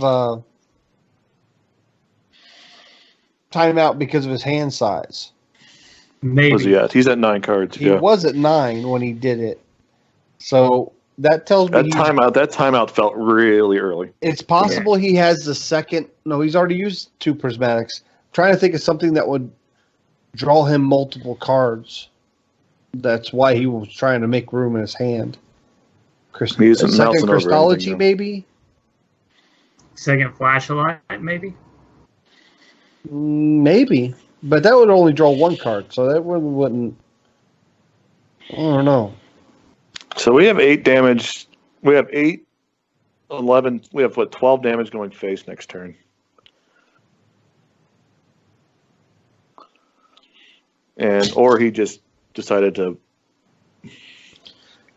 timeout because of his hand size. Maybe. Was he at? He's at 9 cards. He Yeah. was at 9 when he did it. So that tells me That timeout felt really early. it's possible he has the second. No, he's already used 2 prismatics. I'm trying to think of something that would draw him multiple cards. That's why he was trying to make room in his hand. He's Second mousing over Christology, anything, maybe? Second flashlight, maybe. Maybe. But that would only draw one card, so that wouldn't. I don't know. So we have 8 damage. We have 8, 11. We have 12 damage going face next turn. Or he just decided to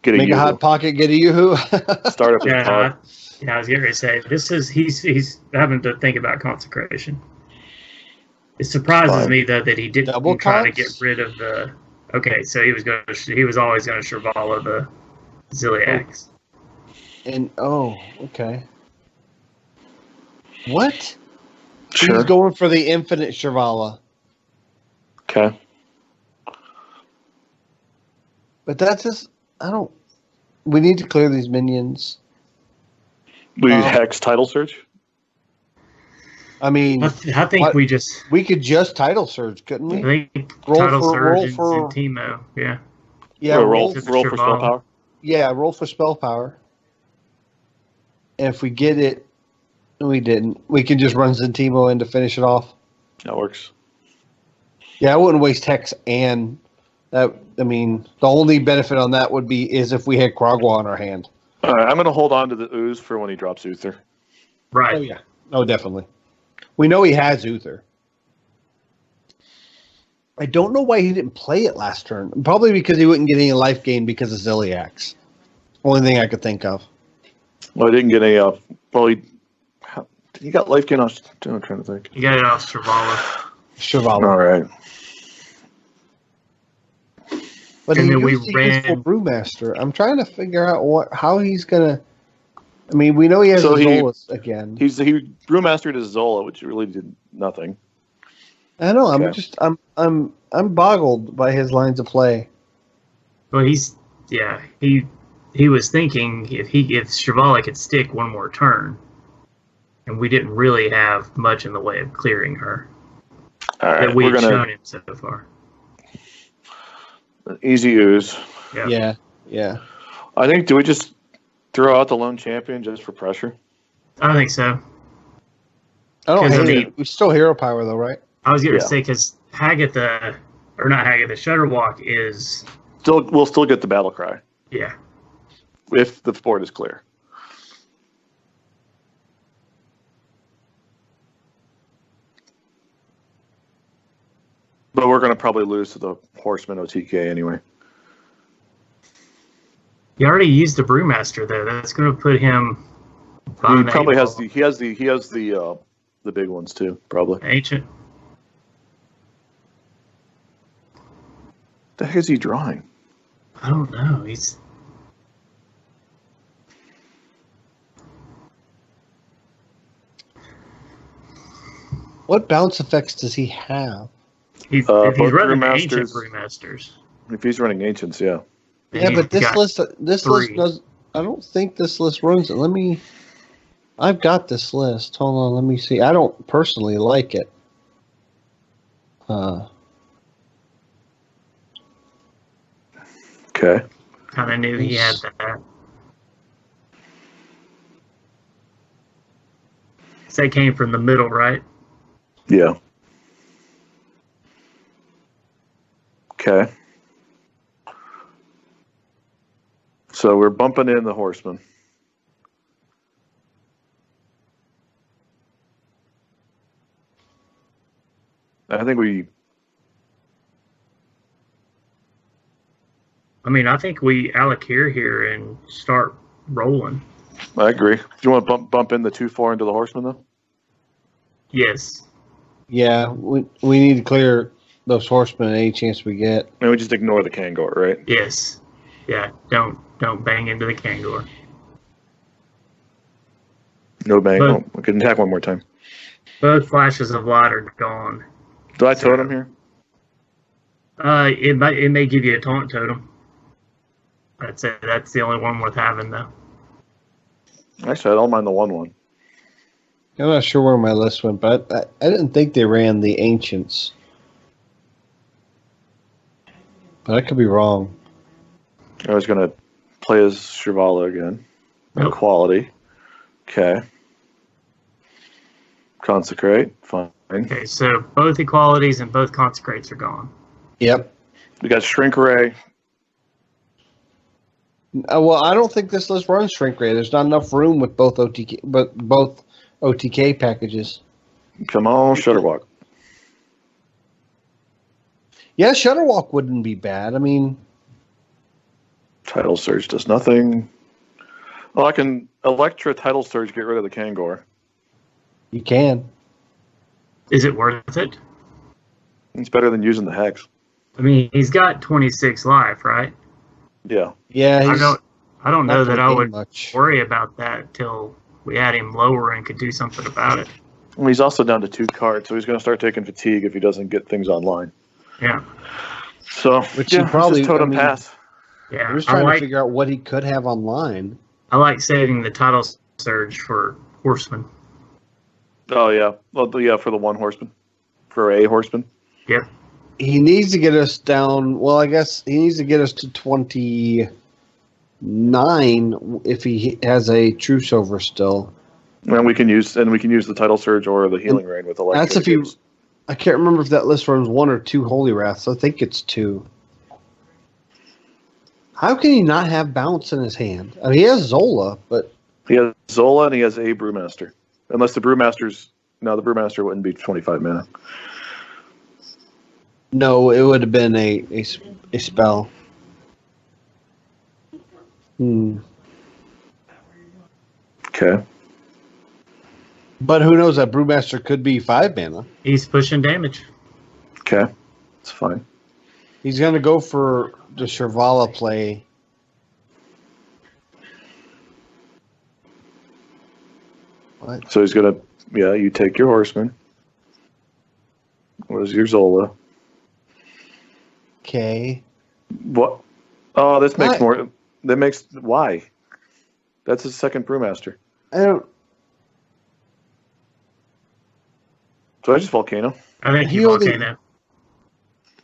get Make a hot pocket, get a yoo-hoo. start up his pod. I was getting ready to say he's having to think about consecration. It surprises me though that he didn't try to get rid of the. Okay, so he was always going to Shrivala the Ziliax. And okay. What? Sure. He's going for the infinite Shrivala. Okay. But that's just we need to clear these minions. We hex title search. I mean, I think we could just title surge, couldn't we? I think title surge and Timo, yeah. Yeah, roll for spell power. Yeah, roll for spell power. And if we get it, we didn't. We can just run Zentimo in to finish it off. That works. Yeah, I wouldn't waste hex and that. I mean, the only benefit on that is if we had Kragwa on our hand. All right, I'm going to hold on to the ooze for when he drops Uther. Right. Oh yeah. Oh, definitely. We know he has Uther. I don't know why he didn't play it last turn. Probably because he wouldn't get any life gain because of Ziliax. Only thing I could think of. Well, he didn't get any. He got life gain off. I'm trying to think. You got it off Shrivala. All right. But and he then we used the ran useful Brewmaster. I'm trying to figure out how he's gonna. I mean, we know he has Zolas again. He brewmastered his Zola, which really did nothing. I know. Okay. I'm boggled by his lines of play. Well, he was thinking if Shrivala could stick one more turn, and we didn't really have much in the way of clearing her. All right, that we've shown him so far. Easy ooze. Yeah. I think. Do we just throw out the lone champion just for pressure? I think so. I don't hate it. We still hero power though, right? I was going to say because the Shutterwalk is we'll still get the battle cry. Yeah. If the board is clear. But we're going to probably lose to the Horseman OTK anyway. He already used the Brewmaster though. That's going to put him. He probably has the big ones too. Probably Ancient. The heck is he drawing? I don't know. He's. What bounce effects does he have? If he's running ancient Brewmasters. If he's running ancients, yeah. Yeah, but this list does. I don't think this list runs it. I've got this list. Hold on, let me see. I don't personally like it. Okay. Kind of knew he had that. So they came from the middle, right? Yeah. Okay. So we're bumping in the Horseman. I think we allocate here and start rolling. I agree. Do you want to bump in the 2/4 into the Horseman though? Yes. Yeah, we need to clear those Horsemen any chance we get. And we just ignore the Kangor, right? Yes. Yeah. Don't bang into the Kangor. No bang. We can attack one more time. Both flashes of light are gone. Do I totem here? It may give you a taunt totem. I'd say that's the only one worth having though. Actually, I don't mind the 1/1. I'm not sure where my list went, but I didn't think they ran the Ancients. But I could be wrong. I was going to play as Shivala again. Nope. Quality. Okay. Consecrate. Fine. Okay, so both equalities and both consecrates are gone. Yep. We got Shrink Ray. Well, I don't think this list runs Shrink Ray. There's not enough room with both OTK packages. Come on, Shutterwalk. Yeah, Shutterwalk wouldn't be bad. I mean, Tidal Surge does nothing. Well, I can Electra Tidal Surge, get rid of the Kangor. you can. Is it worth it? It's better than using the Hex. I mean, he's got 26 life, right? Yeah. Yeah, he's I don't know not that gonna I gain would much. worry about that till we had him lower and could do something about it. Well, he's also down to 2 cards, so he's going to start taking fatigue if he doesn't get things online. Yeah. So, Which he yeah, probably- just totem I mean- pass. Yeah. I'm just I trying to like, figure out what he could have online. I like saving the title surge for Horseman. Oh, yeah. Well, yeah, for the 1 horseman. For a horseman. Yep. He needs to get us down. Well, I guess he needs to get us to 29 if he has a truce over still. And we can use the Tidal Surge or the Healing Rain with Electra. That's if he. I can't remember if that list runs 1 or 2 Holy Wraths. I think it's 2. How can he not have Bounce in his hand? I mean, he has Zola, but He has Zola and he has a Brewmaster. Unless the Brewmaster's... No, the Brewmaster wouldn't be 25 mana. no, it would have been a spell. Okay. But who knows? That Brewmaster could be 5 mana. He's pushing damage. Okay. It's fine. He's going to go for the Shirvala play. What? So he's going to... Yeah, you take your horseman. What is your Zola? Okay. What? Oh, this makes What? more... That makes... Why? That's his second Brewmaster. I don't. So I just Volcano. I think He he only- Volcano.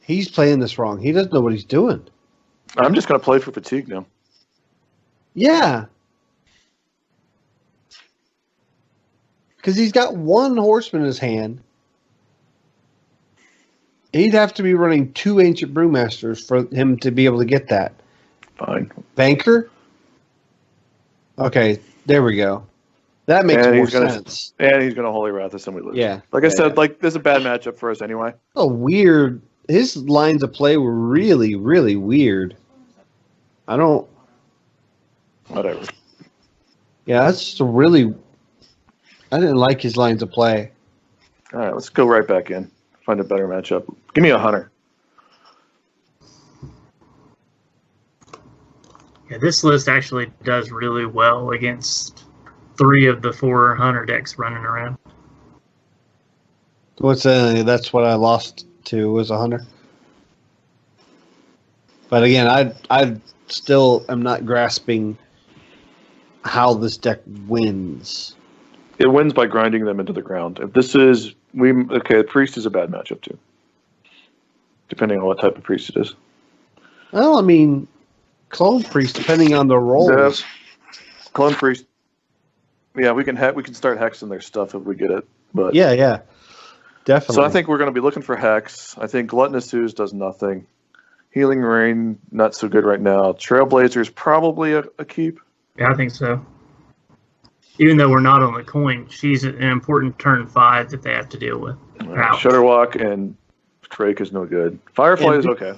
He's playing this wrong. He doesn't know what he's doing. I'm just going to play for fatigue now. Yeah. Because he's got 1 horseman in his hand. He'd have to be running 2 Ancient Brewmasters for him to be able to get that. Fine. Banker? Okay, there we go. That makes And more he's gonna- sense. And he's going to Holy Wrath us and we lose. Yeah. Like I Yeah, said, yeah. like this is a bad matchup for us anyway. Oh, weird. His lines of play were really, really weird. I don't. Whatever. Yeah, that's just a really. I didn't like his lines of play. All right, let's go right back in. Find a better matchup. Give me a Hunter. Yeah, this list actually does really well against 3 of the 4 Hunter decks running around. That's what I lost to was 100. But again, I still am not grasping how this deck wins. It wins by grinding them into the ground. If this is Priest is a bad matchup too. Depending on what type of priest it is. Well, I mean, Clone Priest, depending on the roles. Clone Priest. Yeah, we can start hexing their stuff if we get it. But Yeah, definitely. so I think we're going to be looking for hex. I think Gluttonous Ooze does nothing. Healing Rain, not so good right now. Trailblazer is probably a keep. Yeah, I think so. Even though we're not on the coin, she's an important turn 5 that they have to deal with. Ouch. Shutterwalk and Drake is no good. Firefly is okay.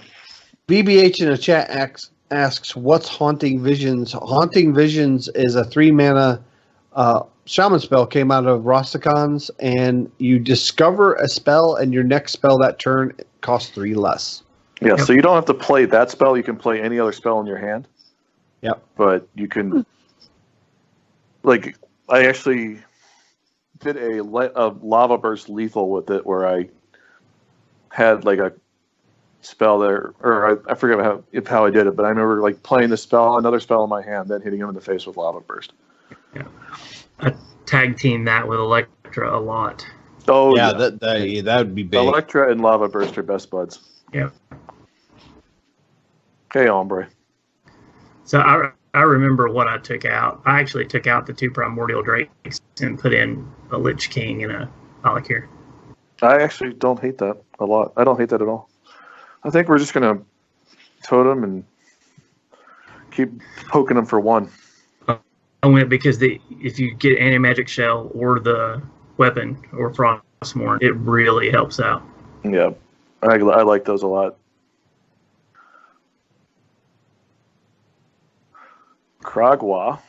BBH in the chat asks, what's Haunting Visions? Haunting Visions is a 3-mana shaman spell, came out of Rastakhan's, and you discover a spell, and your next spell that turn costs 3 less. Yeah, so you don't have to play that spell. You can play any other spell in your hand. Yep. But you can... Like, I actually did a Lava Burst lethal with it where I had, like, a spell there, or I forget how I did it, but I remember, like, playing the spell, another spell in my hand, then hitting him in the face with Lava Burst. Yeah. I tag team that with Electra a lot. Oh, Yeah, yeah. that would be big. Electra and Lava Burst are best buds. Yeah. Hey, hombre. So I remember what I took out. I actually took out the 2 primordial drakes and put in a Lich King and a Valakir. I actually don't hate that a lot. I don't hate that at all. I think we're just gonna totem and keep poking them for 1. I went because if you get anti-magic shell or the weapon or Frostmourne, it really helps out. Yeah, I like those a lot. Kragwa.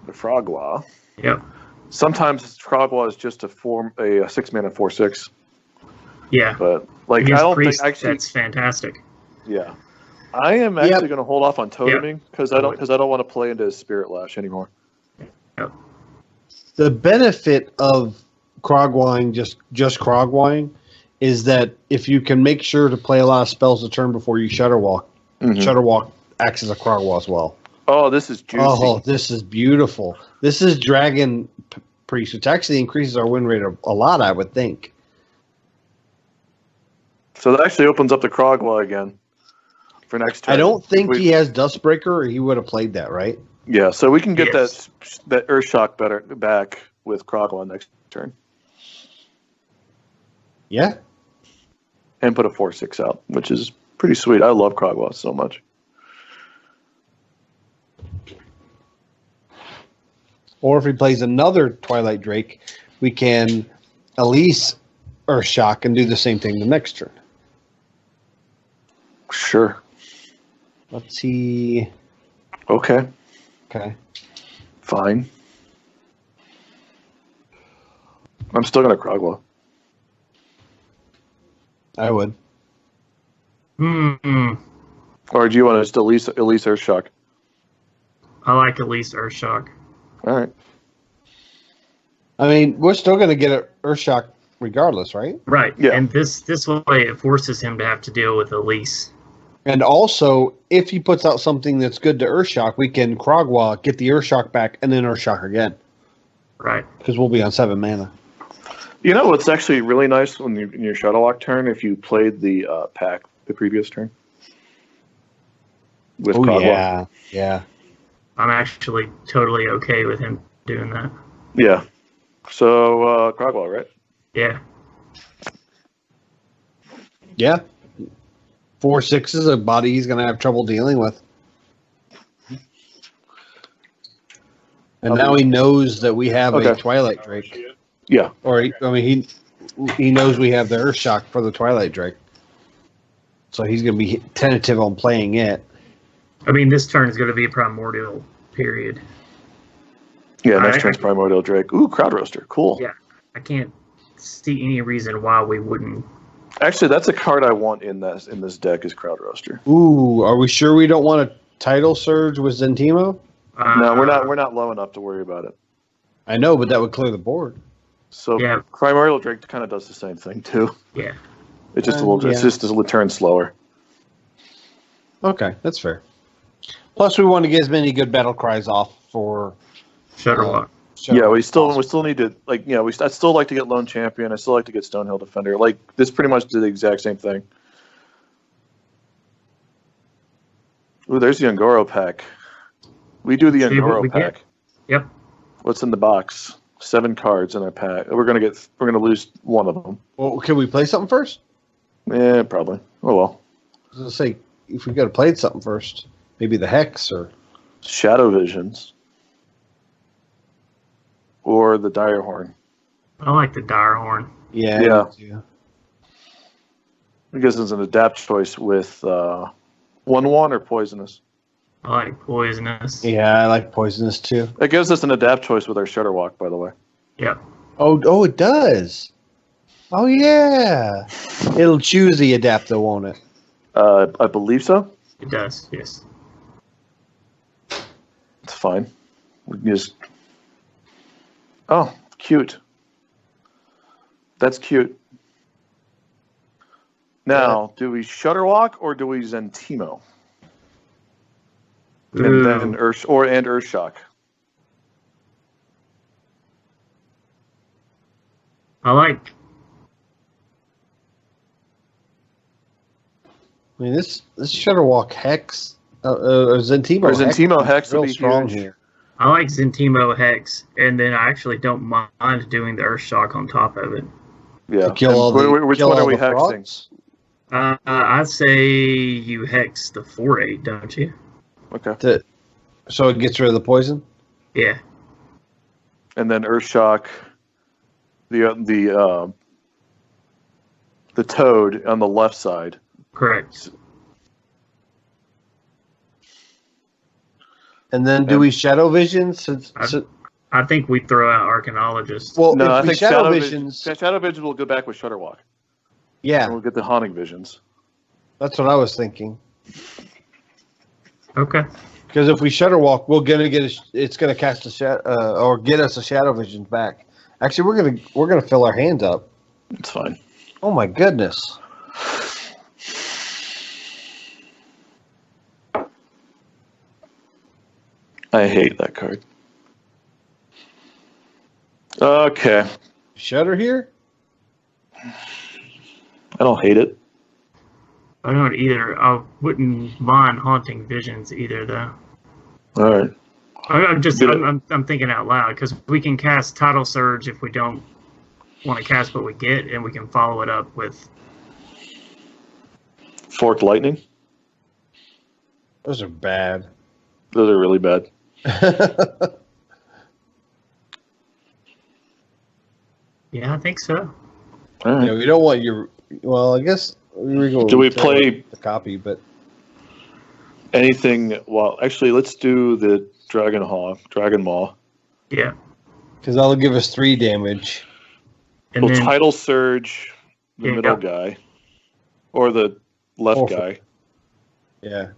The Frogwa. Yep. Sometimes Kragwa is just a 6-mana 4/6. Yeah. But like Against I don't priest, think actually. that's fantastic. Yeah, I am actually going to hold off on toteming because I don't want to play into Spirit Lash anymore. Yep. The benefit of Krogwine, just Krogwine, is that if you can make sure to play a lot of spells a turn before you Shudderwalk, Shudderwalk acts as a Krogwa as well. Oh, this is juicy. Oh, this is beautiful. This is Dragon Priest, which actually increases our win rate a lot, I would think. So that actually opens up the Krogwa again for next turn. I don't think he has Dustbreaker, or he would have played that, right? Yeah, so we can get that Earthshock back with Krogwa next turn. Yeah. And put a 4/6 out, which is pretty sweet. I love Krogwa so much. Or if he plays another Twilight Drake, we can Elise Earthshock and do the same thing the next turn. Sure. Let's see. Okay. Okay. Fine. I'm still going to Krogwa. I would. Or do you want to just Elise Earthshock? I like Elise Earthshock. All right. I mean, we're still going to get an Earthshock regardless, right? Right. Yeah. And this way it forces him to have to deal with Elise. And also, if he puts out something that's good to Earthshock, we can Krogwa, get the Earthshock back, and then Earthshock again. Right. Because we'll be on 7 mana. You know what's actually really nice when in your Shadowlock turn if you played the pack the previous turn? With Krogwa. Yeah. I'm actually totally okay with him doing that. Yeah. So, Krogwa, right? Yeah. Yeah. 4/6 is a body he's going to have trouble dealing with. And now he knows that we have a Twilight Drake. Yeah. Or, he knows we have the Earthshock for the Twilight Drake. So he's going to be tentative on playing it. I mean, this turn is going to be a primordial period. Yeah, next turn's Primordial Drake. Ooh, Crowd Roaster. Cool. Yeah. I can't see any reason why we wouldn't. Actually, that's a card I want in this deck is Crowd Roaster. Ooh, are we sure we don't want a Tidal Surge with Zentimo? No, we're not low enough to worry about it. I know, but that would clear the board. So Yeah. Primordial Drake kind of does the same thing too. Yeah. It's just it's just a turn slower. Okay, that's fair. Plus, we want to get as many good battle cries off for Shutterlock. Yeah, we still need to I'd still like to get Lone Champion. I still like to get Stonehill Defender. Like this, pretty much did the exact same thing. Ooh, there's the Ungoro pack. We do the Ungoro pack. Get. Yep. What's in the box? 7 cards in a pack. We're gonna lose one of them. Well, can we play something first? Yeah, probably. Oh well. I was gonna say, if we got to play something first, maybe the Hex or Shadow Visions. Or the Direhorn. I like the Direhorn. Yeah. Because it's an adapt choice with 1/1 or poisonous. I like Poisonous. Yeah, I like Poisonous too. It gives us an adapt choice with our Shudderwalk, by the way. Yep. Oh, it does. Oh yeah, it'll choose the adapt though, won't it? I believe so. It does. Yes. It's fine. We can just. Oh, cute. That's cute. Now, do we Shudderwalk or do we Zentimo? And then Earthshock. I like. I mean, this Shutterwalk Hex, Zentimo Hex real would be strong huge. here. I like Zentimo Hex, and then I actually don't mind doing the Earth Shock on top of it. Yeah. To kill all the, which kill one all are we the hexing? frogs? I'd say you hex the 4-8, don't you? Okay. So it gets rid of the poison? Yeah. And then Earth Shock, the toad on the left side. Correct. And then do we Shadow Vision? I think we throw out Archaeologist. Well, No, if I we think Shadow Vision will go back with Shutterwalk. Yeah, And we'll get the Haunting Visions. that's what I was thinking. Okay. Because if we Shutterwalk, it's gonna cast a shadow or get us a Shadow Vision back. Actually, we're gonna fill our hands up. It's fine. Oh my goodness! I hate that card. Okay. Shutter here? I don't hate it. I don't either. I wouldn't mind Haunting Visions either, though. All right. I'm thinking out loud because we can cast Tidal Surge if we don't want to cast what we get, and we can follow it up with Forked Lightning. Those are bad. Those are really bad. Yeah, I think so. All right. Yeah, we don't want your. Well, I guess Do we play the copy? But anything? Well, actually, let's do the Dragon Maw. Yeah. because that'll give us 3 damage. And We'll then Tidal Surge the middle guy, or the left guy, Yeah.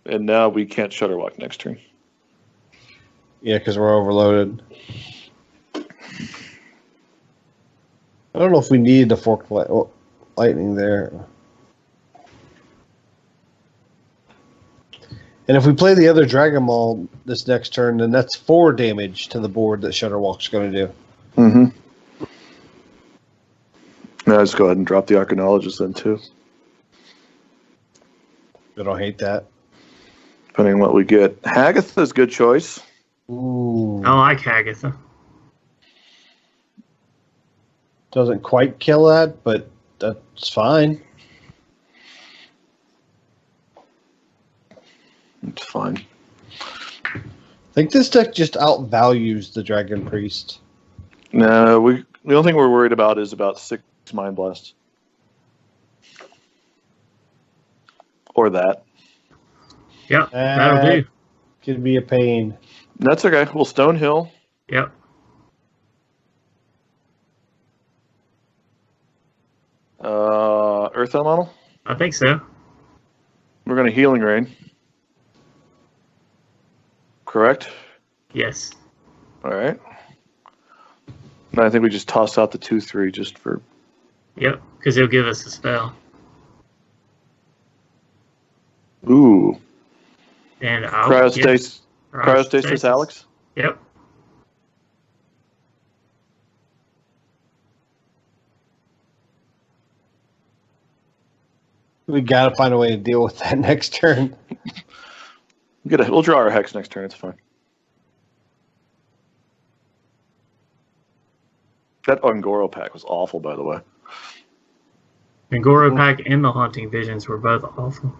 and now we can't Shutterwalk next turn. Yeah, because we're overloaded. I don't know if we needed the forked lightning there. And if we play the other Dragon Ball this next turn, then that's 4 damage to the board that Shutterwalk's going to do. Mm-hmm. Now let's go ahead and drop the Archaeologist then too, I don't hate that. depending on what we get. Hagatha's a good choice. Ooh. I like Hagatha. Doesn't quite kill that, but that's fine. It's fine. I think this deck just outvalues the Dragon Priest. No, the only thing we're worried about is about 6 Mind Blast. Or that. Yep, that'll do. Could be a pain. That's okay. We'll Stonehill. Yep. Earth Elemental. I think so. We're going to Healing Rain. Correct? Yes. All right. And I think we just toss out the 2/3 just for. Yep, because he'll give us a spell. Ooh. And Cryostasis Alex? Yep. We got to find a way to deal with that next turn. We'll draw our Hex next turn. It's fine. That Ungoro pack was awful, by the way. And Goro Pack and the Haunting Visions were both awful.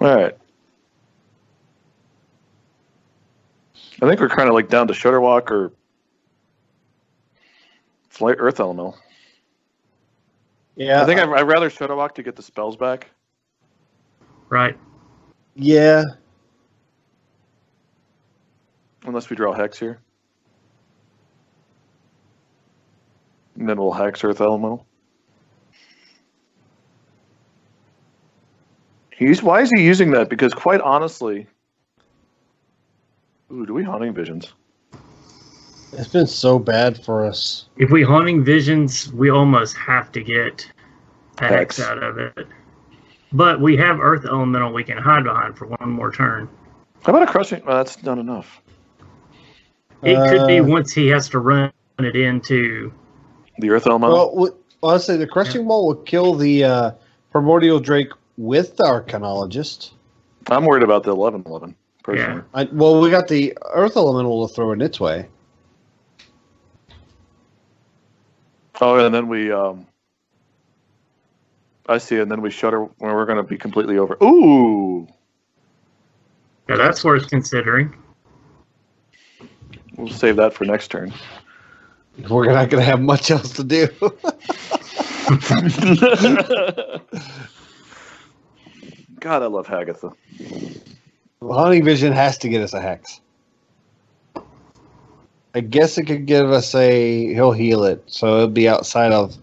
All right. I think we're kind of like down to Shutterwalk or Flight Earth Elemental. Yeah. I think I'd rather Shutterwalk to get the spells back. Right. Yeah. Unless we draw Hex here. And then we'll Hex Earth Elemental. Why is he using that? Because quite honestly... Ooh, do we Haunting Visions? It's been so bad for us. If we Haunting Visions, we almost have to get a Hex. Hex out of it. But we have Earth Elemental we can hide behind for one more turn. How about a Crushing? Well, that's not enough. It could be once he has to run it into... The Earth Elemental? Well, Well, I'd say the crushing ball will kill the primordial drake with the arcanologist. I'm worried about the 11-11 personally. Well, we got the earth elemental to throw in its way. Oh, and then we, I see, and then we shudder when we're going to be completely over. Ooh! Yeah, that's worth considering. We'll save that for next turn. We're not going to have much else to do. God, I love Hagatha. Haunting Vision has to get us a hex. I guess it could give us he'll heal it, so it'll be outside of.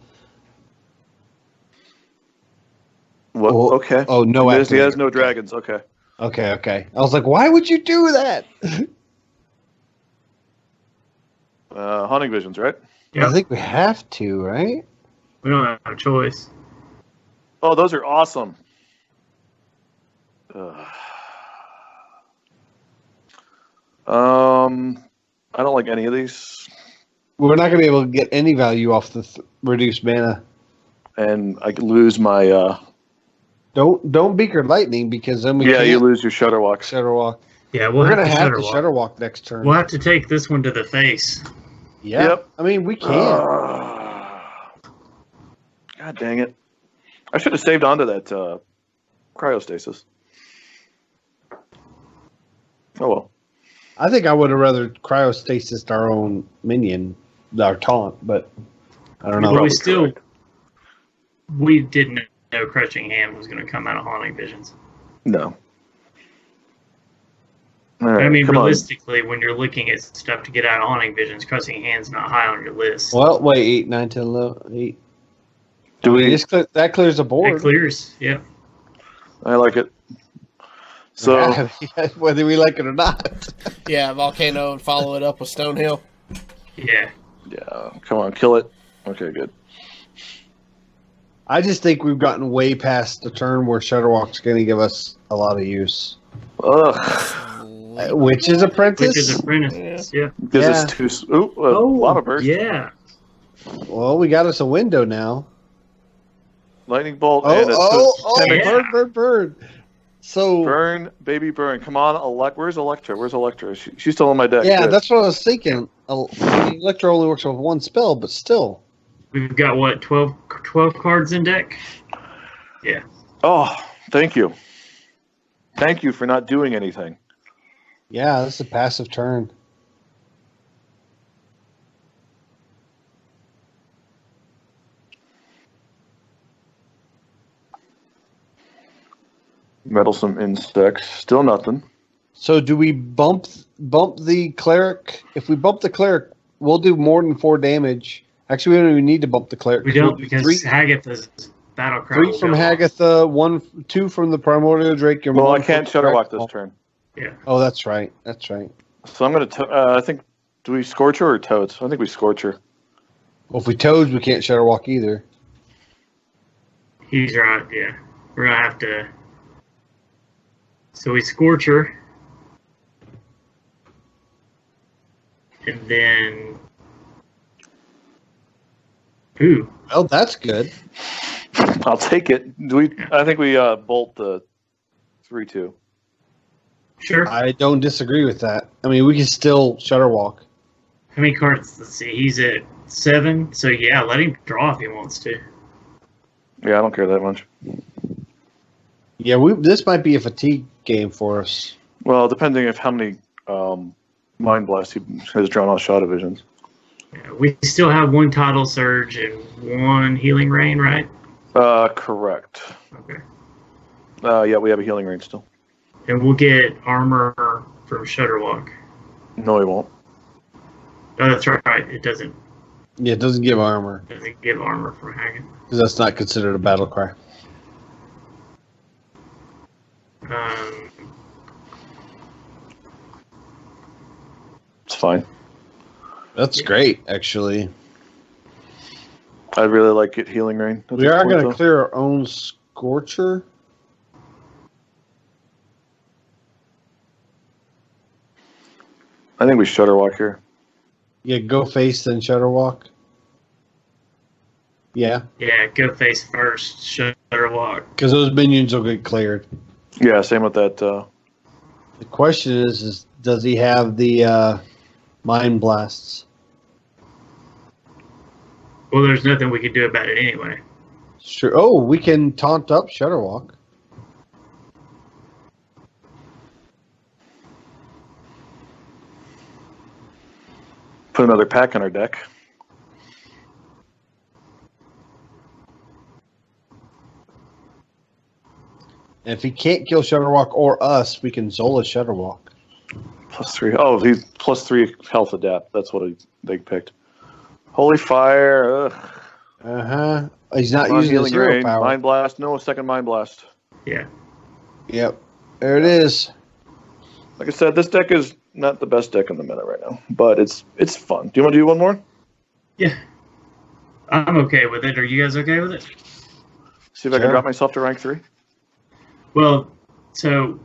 What? Oh, Okay. Oh, no. He has no dragons. Okay. Okay. I was like, why would you do that? Haunting Visions, right? Yep. I think we have to, right? We don't have a choice. Oh, those are awesome. I don't like any of these. We're not going to be able to get any value off the reduced mana. And I could lose my. Don't Beaker Lightning because then we can't you lose your Shudderwalk. Shudderwalk. Yeah, We're going to have to Shudderwalk. Shudderwalk next turn. We'll have to take this one to the face. Yeah. Yep. I mean, we can. God dang it. I should have saved onto that cryostasis. Oh well. I think I would have rather cryostasis our own minion, our taunt, but I don't know. But we didn't know Crushing Hand was going to come out of Haunting Visions. No. All right, I mean, come on. realistically, when you're looking at stuff to get out of Haunting Visions, Crushing Hand's not high on your list. Well, wait, 8, 9, 10, 11, 8. Do we? That clears the board. It clears, yeah. I like it. So whether we like it or not. Yeah, Volcano and follow it up with Stonehill. Yeah. yeah, come on, kill it. Okay, good. I just think we've gotten way past the turn where Shudderwalk's going to give us a lot of use. Ugh. Witch's Apprentice? Witch's Apprentice, yeah. Gives Yeah. us two. Lava burst. Yeah. Well, we got us a window now. Lightning bolt and a yeah. Bird. So burn, baby, burn. Come on, where's Electra? Where's Electra? She's still on my deck. yeah, Good. that's what I was thinking. Electro only works with one spell, but still. We've got, what, 12 cards in deck? Yeah. Oh, thank you. Thank you for not doing anything. Yeah, this is a passive turn. Meddlesome insects. Still nothing. So do we bump the cleric? If we bump the cleric, we'll do more than 4 damage. Actually, we don't even need to bump the cleric. We don't, We'll do because Hagatha's battle cry. 3 from Hagatha, 2 from the Primordial Drake. And Well, I 1 can't from Shudderwalk Drake. this turn. Yeah. Oh, that's right. That's right. So I'm going to, I think, do we Scorch her or Toads? I think we Scorch her. Well, if we Toads, we can't Shudderwalk either. He's right, yeah. We're going to have to... So we Scorch her. And then... Ooh. Well, that's good. I'll take it. Do we? I think we bolt the 3/2. Sure. I don't disagree with that. I mean, we can still Shudderwalk. How many cards? Let's see. He's at 7. So, yeah, let him draw if he wants to. Yeah, I don't care that much. Yeah, this might be a fatigue game for us. Well, depending on how many Mind Blast he has drawn on Shadow Visions. Yeah, we still have 1 Tidal Surge and 1 Healing Rain, right? Correct. Okay. Yeah, we have a Healing Rain still. And we'll get armor from Shudderwalk. No, he won't. Oh, that's right. It doesn't Yeah, it doesn't give armor give armor from Haggard. because that's not considered a battle cry. It's fine. That's great, actually. I really like it. Healing Rain. We are going to clear our own Scorcher. I think we Shudderwalk here. Yeah, go face then Shudderwalk. Yeah, Yeah, go face first, Shutterwalk. because those minions will get cleared. Yeah, same with that. The question is does he have the mind blasts? Well, there's nothing we could do about it anyway. Sure. Oh, we can taunt up Shutterwalk. Put another pack on our deck. And if he can't kill Shutterwalk or us, we can Zola Shutterwalk. +3. Oh, he's +3 health adapt. That's what they picked. Holy fire! Ugh. Uh-huh. He's not Come on, using his healing hero rain. power. Mind blast. No, second mind blast. Yeah. Yep. There it is. Like I said, this deck is not the best deck in the meta right now, but it's fun. Do you want to do one more? Yeah. I'm okay with it. Are you guys okay with it? See if I can Sure. drop myself to rank 3. Well, so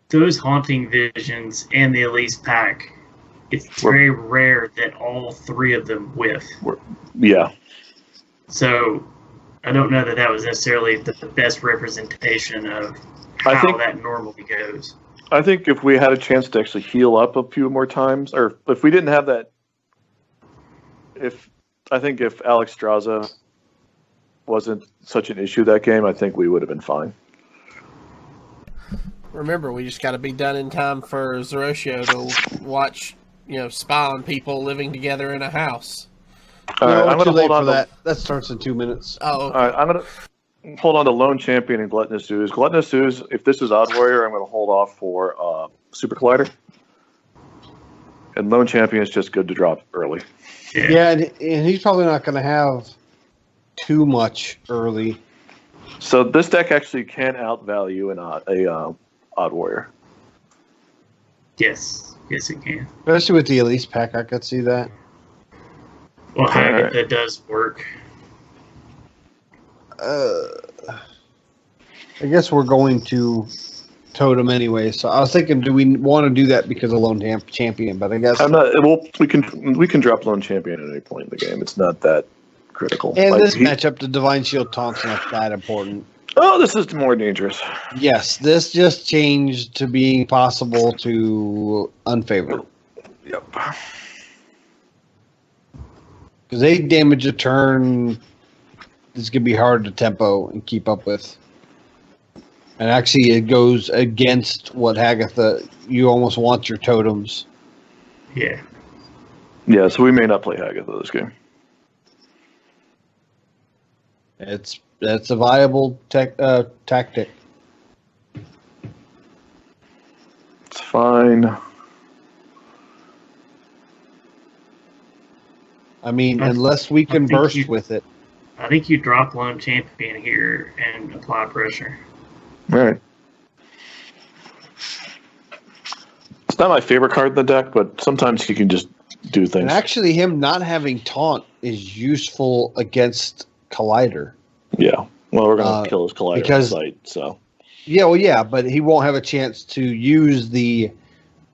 those haunting visions and the Elise pack, it's very rare that all three of them whiff. Yeah. So I don't know that was necessarily the best representation of I how think- that normally goes. I think if we had a chance to actually heal up a few more times, or if we didn't have that, if Alex Straza wasn't such an issue that game, I think we would have been fine. Remember, we just got to be done in time for Zerotio to watch, spy on people living together in a house. All right, No, I'm too going to late hold on for to that. That starts in 2 minutes. Oh, All right, I'm going to hold on to Lone Champion and Gluttonous Ooze. Gluttonous Ooze, if this is Odd Warrior, I'm going to hold off for Super Collider. And Lone Champion is just good to drop early. Yeah, and he's probably not going to have too much early. So this deck actually can outvalue a Odd Warrior. Yes. Yes, it can. Especially with the Elise pack, I could see that. Well, Alright. that does work. I guess we're going to totem anyway. So I was thinking, do we want to do that because of Lone Champion? But I guess. I'm not. Well, we can drop Lone Champion at any point in the game. It's not that critical. And Like, this matchup, the Divine Shield taunts not that important. Oh, this is more dangerous. Yes, this just changed to being possible to unfavored. Yep. Because they damage a turn, this could be hard to tempo and keep up with. And actually, it goes against what Hagatha. You almost want your totems. Yeah. Yeah, so we may not play Hagatha this game. That's a viable tactic. It's fine. I mean, I- unless we I can think burst you- with it. I think you drop Lone Champion here and apply pressure. All right. It's not my favorite card in the deck, but sometimes you can just do things. And actually, him not having taunt is useful against Collider. Yeah. Well, we're going to kill his Collider because- on sight, so. Yeah, well, yeah, but he won't have a chance to use the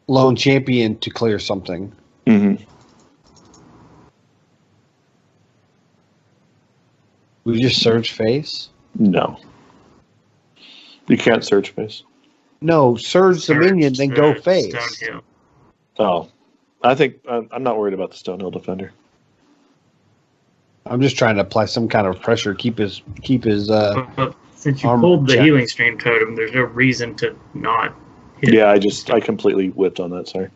Lone Champion to clear something. Mm-hmm. We just surge face? No. You can't search face. No, surge the minion, then go face. Stonehill. Oh. I think I'm not worried about the Stonehill Defender. I'm just trying to apply some kind of pressure, keep his But since you armor pulled the check. healing stream totem, there's no reason to not hit. Yeah, I completely whipped on that, sorry.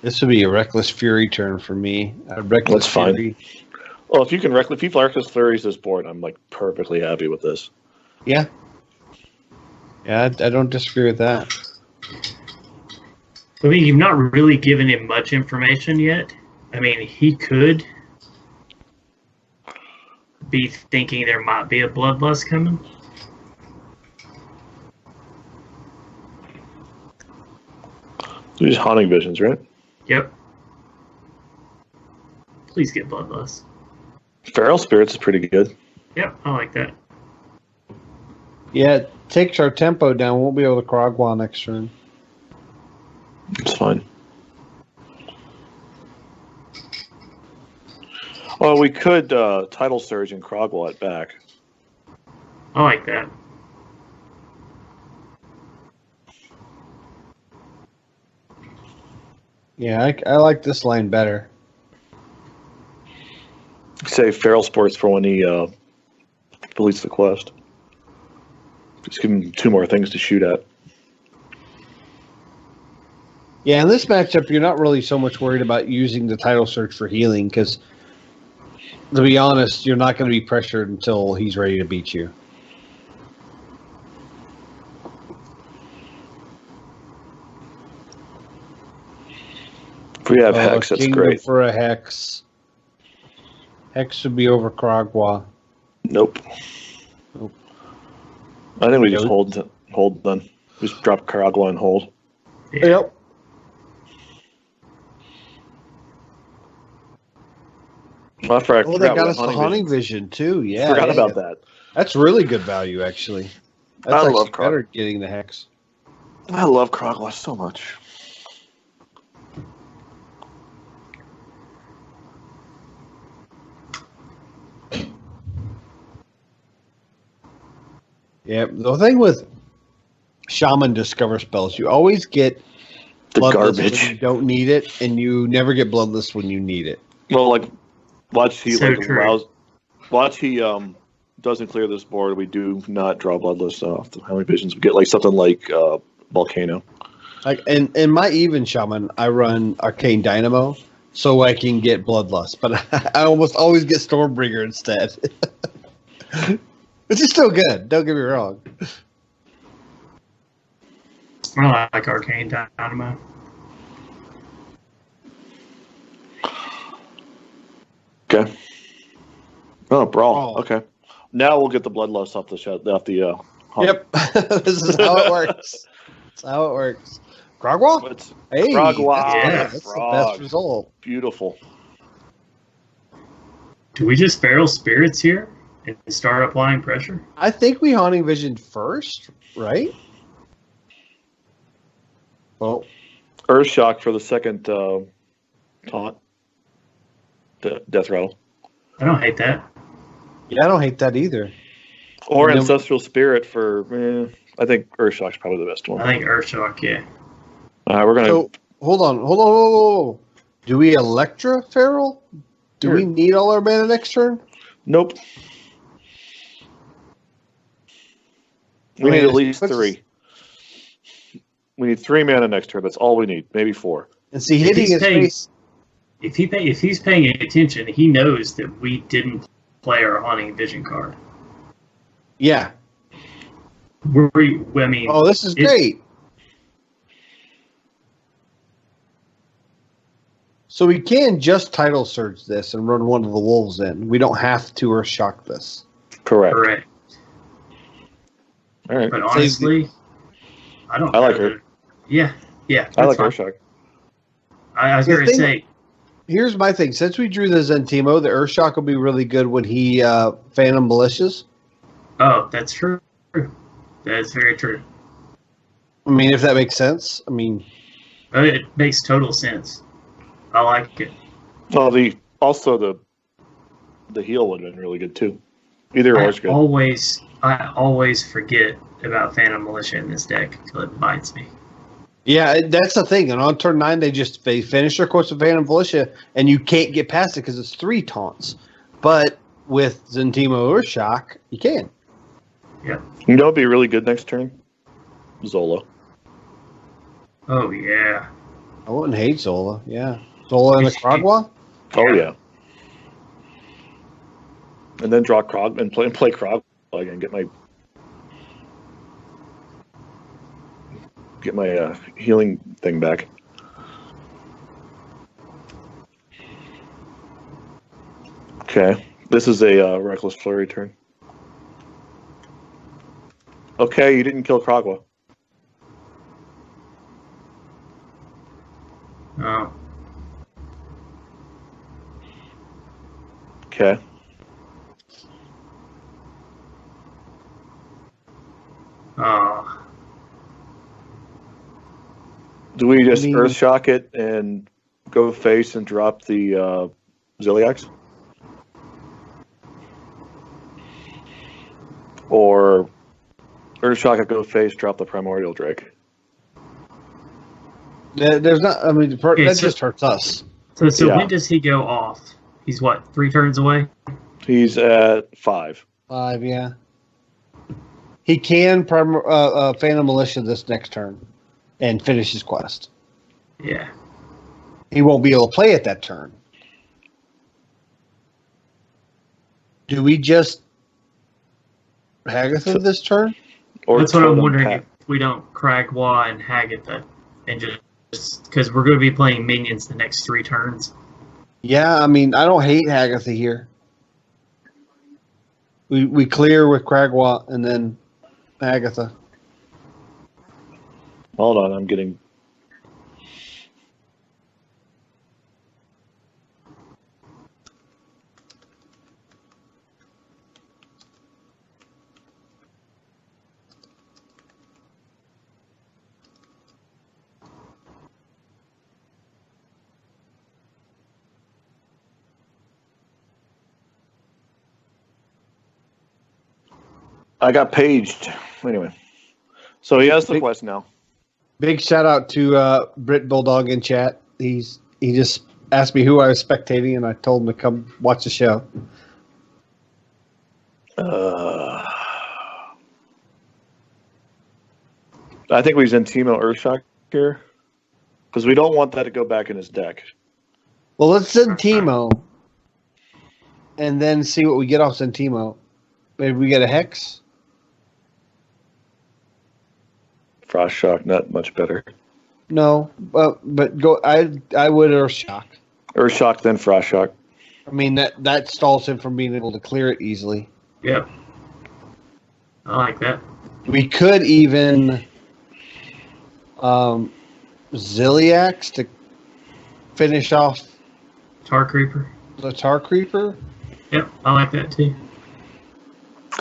This would be a Reckless Fury turn for me. A Reckless That's fine. Fury. Well, if you Reckless Flurries this board, I'm like perfectly happy with this. Yeah. Yeah, I don't disagree with that. I mean, you've not really given him much information yet. I mean, he could be thinking there might be a bloodlust coming. These haunting visions, right? Yep. Please get Bloodlust. Feral Spirits is pretty good. Yep, I like that. Yeah, it takes our tempo down. Won't be able to Krogwa next turn. It's fine. Well, we could Tidal Surge and Krogwa it back. I like that. Yeah, I like this line better. Save Feral Sports for when he deletes the quest. Just give him 2 more things to shoot at. Yeah, in this matchup, you're not really so much worried about using the title search for healing because, to be honest, you're not going to be pressured until he's ready to beat you. If we have Hex, that's Kingdom great. for a Hex. Hex would be over Krogwa. Nope. I think we just hold then. Just drop Krogwa and hold. Yeah. Yep. I forgot Oh, they got about us the Haunting Vision too. Yeah, Forgot yeah, about yeah. that. That's really good value, actually. That's I actually love Krog. better getting the Hex. I love Krogwa so much. Yeah, the thing with Shaman Discover spells, you always get The Bloodless garbage. when you don't need it, and you never get Bloodless when you need it. Well, like, watch he So like true. allows. Watch he doesn't clear this board. We do not draw Bloodless off the How many visions we get? Like something like Volcano. Like in my even Shaman, I run Arcane Dynamo so I can get Bloodlust, but I almost always get Stormbringer instead. Which is still good, don't get me wrong. I like Arcane Dynamo. Okay. Oh, Brawl. Brawl. Okay. Now we'll get the Bloodlust off the Yep. This is how it works. That's how it works. Krogwa? It's Hey, Krogwa. that's the Frog. best result. Beautiful. Do we just Feral Spirits here and start applying pressure? I think we Haunting Vision first, right? Well, Earthshock for the second taunt. Death Rattle. I don't hate that. yeah, I don't hate that either. Or And then- Ancestral Spirit for, I think Earthshock's probably the best one. I think Earthshock, yeah. All right, we're going to. So, hold on. Do we Electra Feral? Do Sure. we need all our mana next turn? Nope. We I mean, need at it's- least what's 3. We need 3 mana next turn. That's all we need. Maybe 4. And see, hitting he's his paying- face. If he's paying attention, he knows that we didn't play our Haunting Vision card. Yeah. I mean, Oh, this is great. So we can just title search this and run one of the wolves in. We don't have to or shock this. Correct. correct. All right. But honestly, I don't. I like know. her. Yeah. I like fine. Earthshock. I was The going to thing- say, Here's my thing. Since we drew the Zentimo, the Earthshock will be really good when he Phantom Militias. oh, that's true. That is very true. I mean, if that makes sense. I mean, It makes total sense. I like it. Well, the heal would have been really good too. Either or is good. I always forget about Phantom Militia in this deck until it bites me. yeah, that's the thing. And on turn 9, they finish their course of Phantom Militia, and you can't get past it because it's 3 taunts. But with Zentimo Earthshock, you can. Yep. You know, it'd be really good next turn. Zola. Oh yeah. I wouldn't hate Zola. Yeah, Zola and the Krogwa. Oh yeah. And then draw Krog and play Krog and get my healing thing back. Okay, this is a Reckless Flurry turn. Okay, you didn't kill Krogwa. Oh. Okay. Do we just Earth Shock it and go face and drop the Ziliax? Or Earth Shock it, go face, drop the Primordial Drake? There's not. I mean, that just hurts us. So when does he go off? He's what, 3 turns away? He's at 5. 5, yeah. He can Phantom Militia this next turn and finish his quest. Yeah. He won't be able to play it that turn. Do we just Hagatha this turn? Or that's what I'm wondering, if we don't Kragwa and Hagatha and just because we're going to be playing minions the next 3 turns. Yeah, I mean, I don't hate Hagatha here. We clear with Kragwa and then Hagatha. Hold on, I'm getting... I got paged. Anyway. So he has the quest now. Big shout out to Brit Bulldog in chat. He just asked me who I was spectating, and I told him to come watch the show. I think we Zentimo Earthshock here, because we don't want that to go back in his deck. Well, let's Zentimo, and then see what we get off Zentimo. Maybe we get a Hex. Frost Shock, not much better. No, but go. I would Earthshock. Earthshock, then Frost Shock. I mean that stalls him from being able to clear it easily. Yep. I like that. We could even Ziliax to finish off Tar Creeper. The Tar Creeper. Yep, I like that too.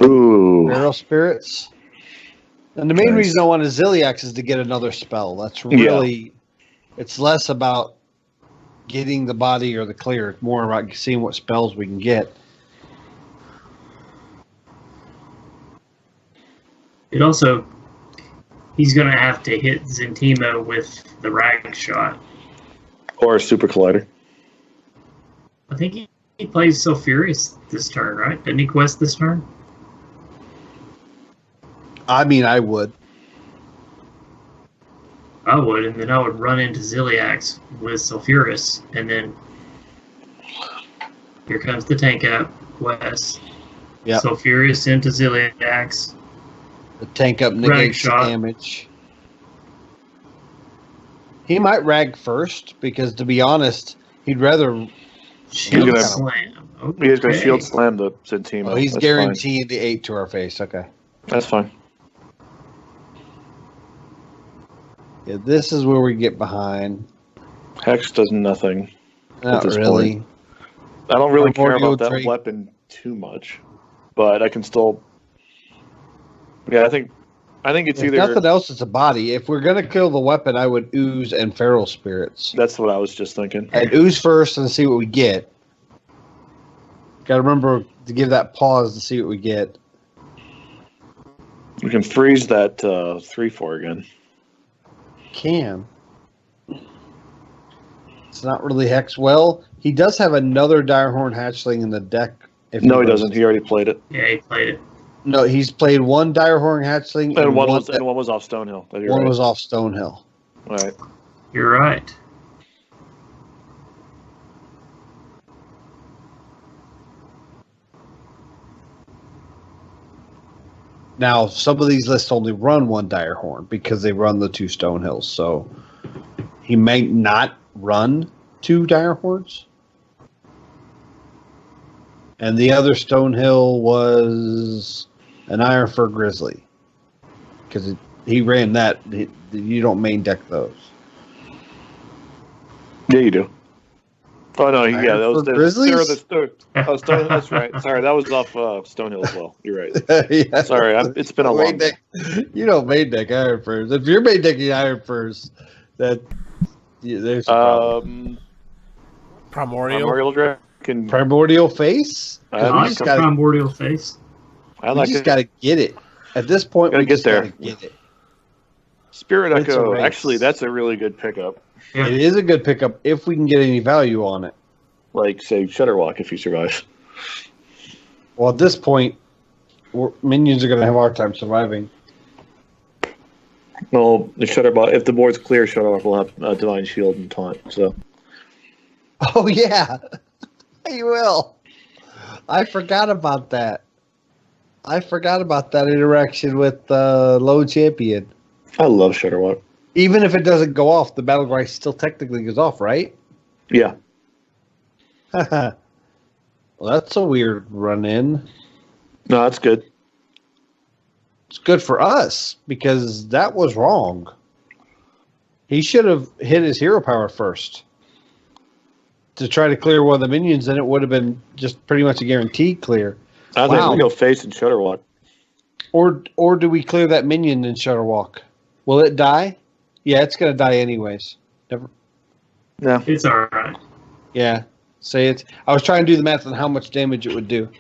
Ooh. Feral Spirits. And the main reason I want a Ziliax is to get another spell. That's really, it's less about getting the body or the clear. It's more about seeing what spells we can get. It also, he's going to have to hit Zentimo with the Rag Shot. Or a Super Collider. I think he plays Sulfurious this turn, right? Didn't he quest this turn? I mean, I would. I would, and then I would run into Ziliax with Sulfurous, and then here comes the tank up quest. Yeah. Sulfurous into Ziliax. The tank up negates the damage. He might rag first, because to be honest, he'd rather shield slam. Okay. He's going to shield slam the Zentimo. Oh, he's guaranteed the 8 to our face. Okay. That's fine. Yeah, this is where we get behind. Hex does nothing. Not really. Point. I don't really care about that weapon too much, but I can still. Yeah, I think it's either nothing else. It's a body. If we're gonna kill the weapon, I would ooze and feral spirits. That's what I was just thinking. And ooze first and see what we get. Got to remember to give that pause to see what we get. We can freeze that 3/4 again. Can. It's not really hex. Well, he does have another Direhorn Hatchling in the deck. No, he doesn't. He already played it. Yeah, he played it. No, he's played one Direhorn Hatchling. And one was off Stonehill. One was off Stonehill. All right. You're right. Now, some of these lists only run one Direhorn because they run the 2 Stonehills, so he may not run 2 Direhorns. And the other Stonehill was an Ironfur Grizzly because he ran that. You don't main deck those. Yeah, you do. Oh no, yeah, that was Ironford Grizzlies? That's right. Sorry, that was off Stonehill as well. You're right. Yeah. Sorry, it's been a long day. You don't main deck Ironfords. If you're main decking Ironfords, there's a problem. Primordial Dragon. Primordial Face? I like a primordial face. You just got to get it. At this point, we just gotta get it. Spirit Echo. Actually, that's a really good pickup. Yeah. It is a good pickup if we can get any value on it. Like, say, Shutterwalk if you survive. Well, at this point, minions are going to have a hard time surviving. Well, if the board's clear, Shutterwalk will have Divine Shield and Taunt. So. Oh, yeah. He will. I forgot about that. I forgot about that interaction with Lone Champion. I love Shutterwalk. Even if it doesn't go off, the battle cry still technically goes off, right? Yeah. Well, that's a weird run-in. No, that's good. It's good for us because that was wrong. He should have hit his hero power first to try to clear one of the minions, and it would have been just pretty much a guaranteed clear. I think we go face and Shutterwalk. Or do we clear that minion and Shutterwalk? Will it die? Yeah, it's going to die anyways. Never. No, it's all right. Yeah, say it. I was trying to do the math on how much damage it would do.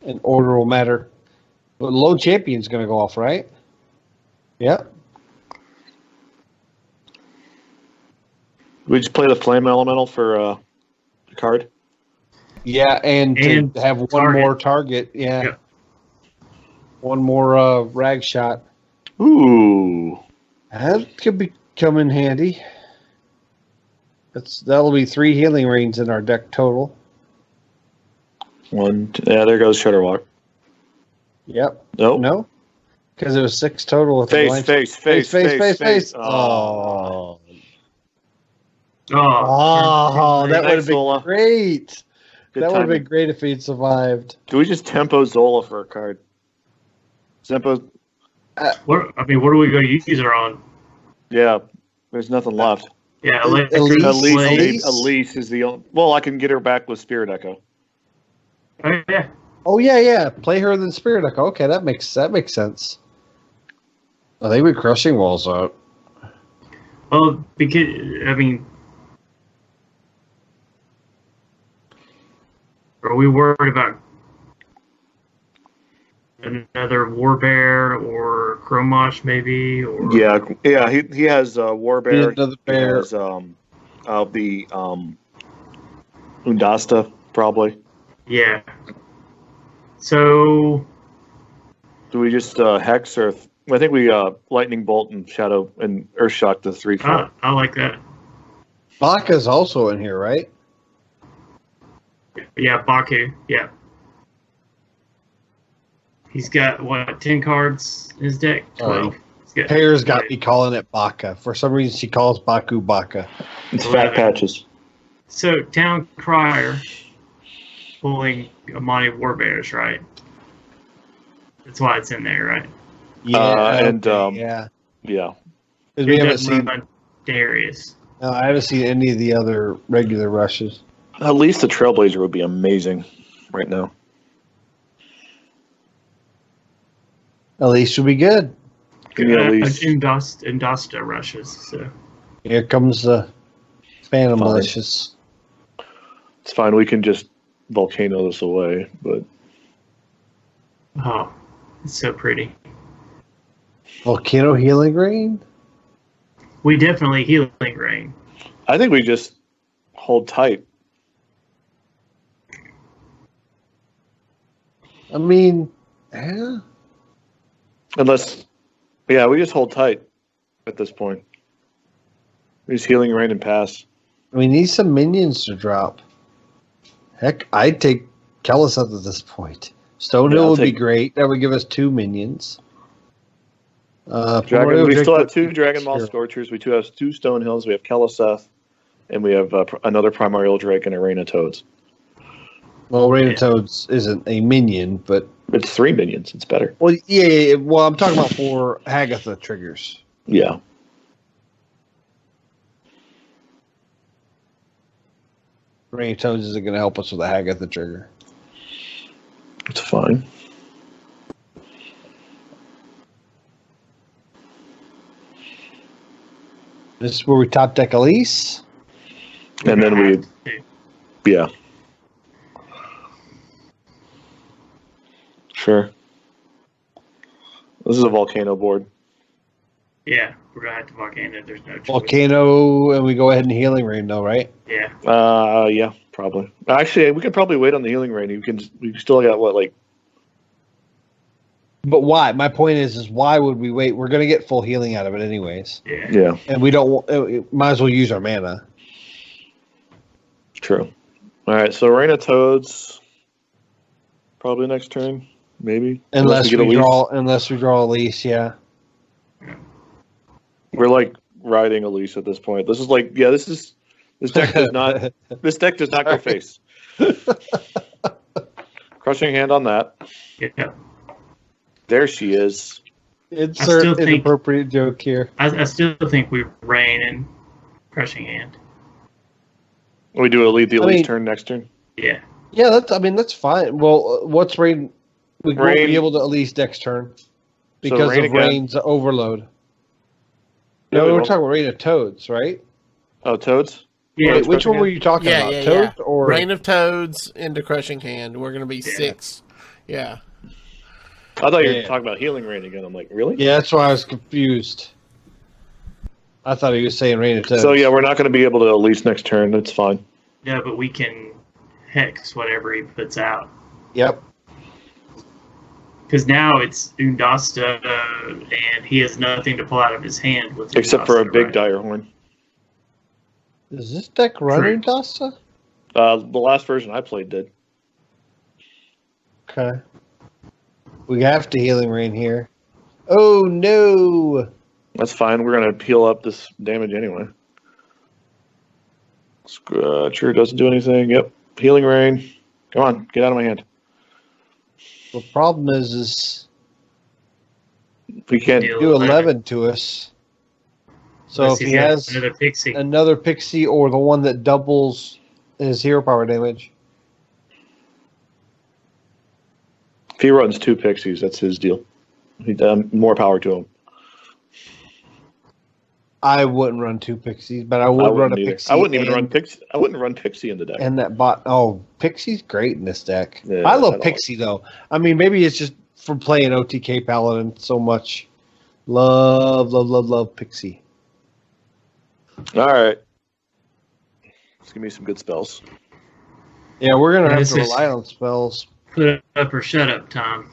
And order will matter. But Lone Champion's going to go off, right? Yep. We just play the Flame Elemental for a card. Yeah, and to have one more target. Yeah. Yep. One more rag shot. Ooh. That could be come in handy. That'll be 3 healing rains in our deck total. There goes Shutterwalk. Yep. Nope. No? Because it was 6 total. With face. Oh. Oh, that would have been Zola. great. Good That would have timing. been great if he'd survived. Do we just tempo Zola for a card? Tempo. what are we going to use her on? Yeah, there's nothing left. Yeah, Elise is the only. Well, I can get her back with Spirit Echo. Oh, yeah. Oh yeah. Play her than Spirit Echo. Okay, that makes sense. I think we're crushing walls out. Well, because are we worried about another Warbear or Chromosh maybe? Or Yeah. He has Warbear. Another bear. He has the Undasta probably. Yeah. So Do we just Hex or? I think we Lightning Bolt and Shadow and Earthshock the 3/4. I like that. Baka's also in here, right? Yeah, Baku. Yeah. He's got, 10 cards in his deck? 12. Pear's got me calling it Baka. For some reason, she calls Baku Baka. It's Fat Patches. So, Town Crier pulling Amani Warbears, right? That's why it's in there, right? Yeah, yeah. Because we haven't seen Darius. No, I haven't seen any of the other regular rushes. At least the Trailblazer would be amazing right now. At least would be good. Indasta rushes. So. Here comes the Phantom Malicious. It's fine. We can just volcano this away, but oh, it's so pretty. Volcano Healing Rain? We definitely Healing Rain. I think we just hold tight. I mean, yeah. Unless, we just hold tight at this point. We just Healing Rain and pass. We need some minions to drop. Heck, I'd take Kelliseth at this point. Stonehill would be great. That would give us 2 minions. We still have 2 Dragon Ball Scorchers. We have 2 Stonehills. We have Kelliseth. And we have another Primordial Drake and Arena Toads. Well, Arena Toads isn't a minion, but... It's 3 minions. It's better. Well, yeah. Well, I'm talking about 4 Hagatha triggers. Yeah. Rain of Toads isn't going to help us with the Hagatha trigger. It's fine. This is where we top deck Elise. And then yeah. Sure. This is a volcano board. Yeah, we're gonna have to volcano. There's no choice. Volcano, and we go ahead and Healing Rain, though, right? Yeah. Yeah, probably. Actually, we could probably wait on the Healing Rain. We still got what, like. But why? My point is why would we wait? We're going to get full healing out of it anyways. Yeah. And we don't. Might as well use our mana. True. All right, so Rain of Toads. Probably next turn, maybe. Unless we draw Elise, yeah. We're like riding Elise at this point. This is like, yeah, this deck does not go face. Crushing Hand on that. Yeah. There she is. Insert inappropriate joke here. I still think we Rain and Crushing Hand. We do the Elise turn next turn. Yeah. Yeah, that's fine. Well, what's Rain? We won't be able to Elise next turn because of Rain's overload. No, we're talking about Rain of Toads, right? Oh, Toads? Yeah. Wait, which one were you talking about? Toads or Rain of Toads into Crushing Hand? We're going to be 6. Yeah. I thought you were talking about Healing Rain again. I'm like, really? Yeah, that's why I was confused. I thought he was saying Rain of Toads. So, yeah, we're not going to be able to Elise next turn. That's fine. No, but we can Hex whatever he puts out. Yep. Because now it's Undasta, and he has nothing to pull out of his hand with except for a big Dire Horn. Does this deck run Undasta? The last version I played did. Okay. We have to Healing Rain here. Oh, no! That's fine. We're going to heal up this damage anyway. Scratcher doesn't do anything. Yep. Healing Rain. Come on. Get out of my hand. The problem is we can't do 11 to us. So if he has another pixie or the one that doubles his hero power damage. If he runs 2 pixies, that's his deal. More power to him. I wouldn't run 2 pixies, but I would run a pixie. I wouldn't even run pixie. I wouldn't run pixie in the deck. And that bot. Oh, pixie's great in this deck. Yeah, I love pixie though. I mean, maybe it's just from playing OTK Paladin so much. Love pixie. All right, let's give me some good spells. Yeah, we're gonna have to rely on spells. Put up or shut up, Tom.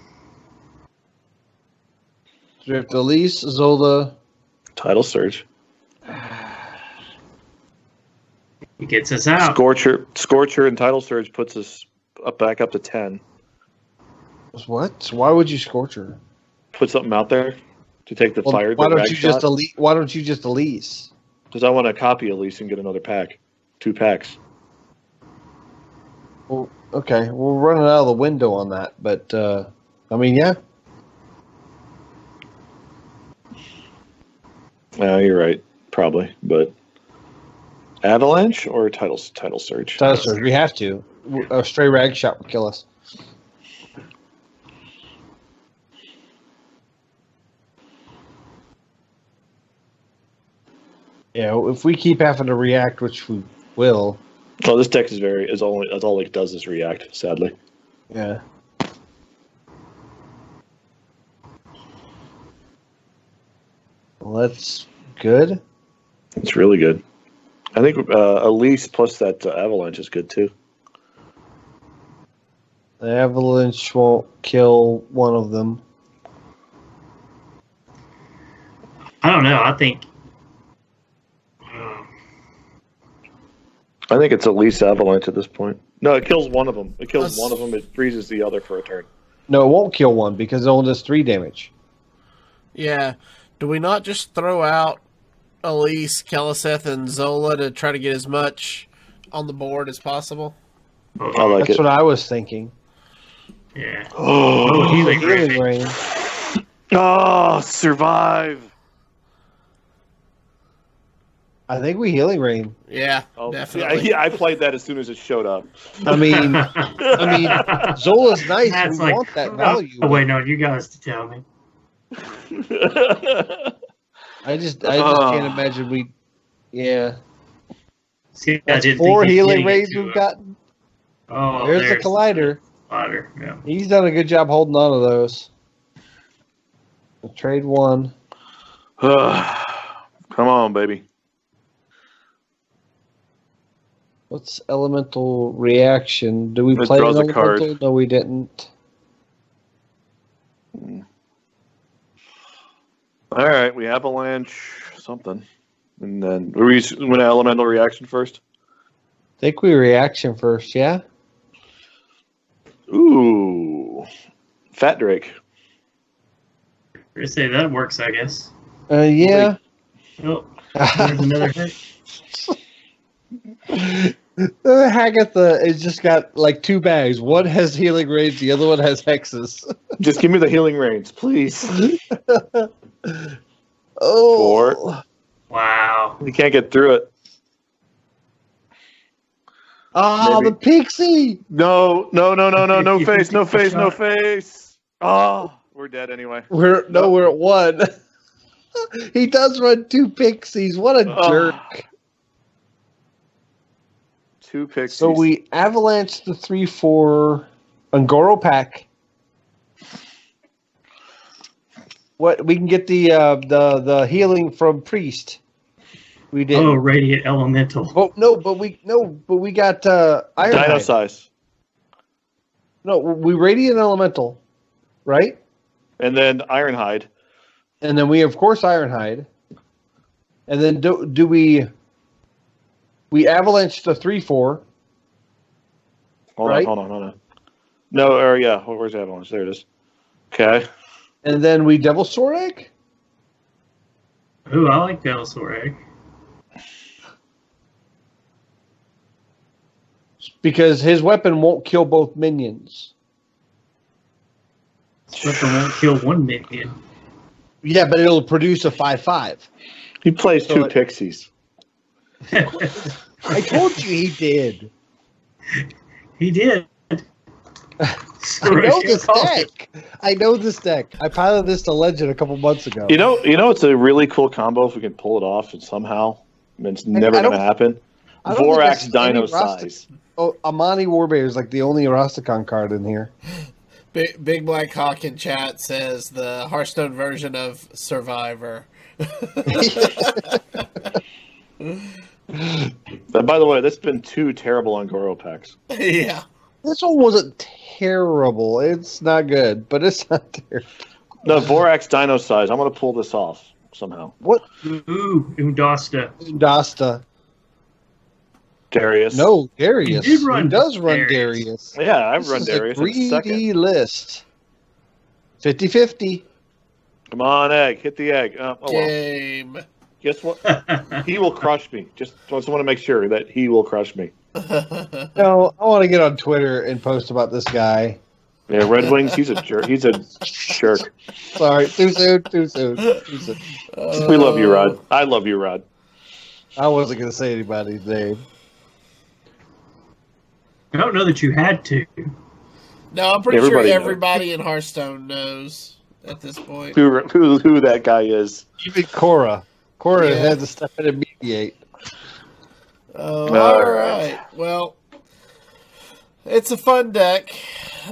Drift Elise, Zola. Tidal Surge. He gets us out. Scorcher and Tidal Surge puts us back up to 10. What? Why would you Scorcher? Put something out there to take the fire. Why don't you just Elise? Why don't you just Elise? Because I want to copy Elise and get another pack. 2 packs. Well, okay. We're running out of the window on that, but I mean, yeah. You're right, probably, but Avalanche or Tidal Surge? Tidal Surge. We have to. A stray rag shot will kill us. Yeah, if we keep having to react, which we will. Oh, this deck is all it does is react. Sadly. Yeah. Well, that's good. It's really good. I think Elise plus that Avalanche is good too. The Avalanche won't kill one of them. I don't know. I think it's Elise Avalanche at this point. No, it kills one of them. It kills one of them. It freezes the other for a turn. No, it won't kill one because it only does 3 damage. Yeah. Do we not just throw out Elise, Keliseth, and Zola to try to get as much on the board as possible? That's what I was thinking. Yeah. Oh, Healing Rain. Oh, survive. I think we Healing Rain. Yeah, Oh, definitely. Yeah, I played that as soon as it showed up. I mean, Zola's nice. That's We want that value. Oh, wait, no, you guys to tell me. I just can't imagine we. Yeah. See, That's I didn't 4 think Healing getting Rays into we've it. gotten. Oh, There's the Collider. Collider, yeah. He's done a good job holding on to those. We'll trade 1. Come on, baby. What's Elemental Reaction? Do we It play an draws a Elemental? card. No, we didn't. All right, we avalanche something, and then we went elemental reaction first. I think we reaction first, yeah? Ooh, Fat Drake. I say that works, I guess. Yeah. Oh, there's another hit. Hagatha has just got like 2 bags. One has Healing Rays, the other one has Hexes. Just give me the healing reins, please. Oh. 4. Wow. We can't get through it. Oh, Maybe. the Pixie! No face, no face, no face. Oh, we're dead anyway. We're at 1. He does run 2 Pixies. What a jerk. 2 pixies. So we avalanche the 3/4 Angoro pack. What we can get the healing from Priest. We did. Oh, Radiant Elemental. But we got Iron Dino Hide. size. No, we Radiant Elemental, right? And then Ironhide. And then we of course Ironhide. And then do we avalanche the 3/4? Right? Hold on. No, or yeah, where's Avalanche? There it is. Okay. And then we Devil Sword Egg? Ooh, I like Venusaur Egg. Because his weapon won't kill both minions. This weapon won't kill 1 minion. Yeah, but it'll produce a 5/5. He plays So 2 it- pixies. I told you he did. He did. I know this deck. I know this deck. I piloted this to Legend a couple months ago. You know, it's a really cool combo if we can pull it off and somehow. I mean, it's never I going to don't- happen. I don't think Vorax I've seen any Dino Rastic- size. Oh, Amani Warbear is like the only Rastakhan card in here. Big Black Hawk in chat says the Hearthstone version of Survivor. But by the way, that's been 2 terrible Angoro packs. Yeah. This one wasn't terrible. It's not good, but it's not terrible. No, Vorax Dino size. I'm going to pull this off somehow. What? Ooh, Undasta. Dasta. Darius. No, Darius. He did run does run Darius. Darius. Yeah, I've This run is Darius a in greedy second. list. 50-50. Come on, egg. Hit the egg. Oh, well. Game. Guess what? He will crush me. Just want to make sure that he will crush me. No, I want to get on Twitter and post about this guy. Yeah, Red Wings, he's a jerk. He's a jerk. Sorry, too soon. We love you, Rod. I love you, Rod. I wasn't going to say anybody's name. I don't know that you had to. No, I'm pretty Everybody sure knows. everybody in Hearthstone knows at this point. Who that guy is. Even Cora. Cora Yeah. had to step in and mediate. Oh, All all right. right. Well, it's a fun deck,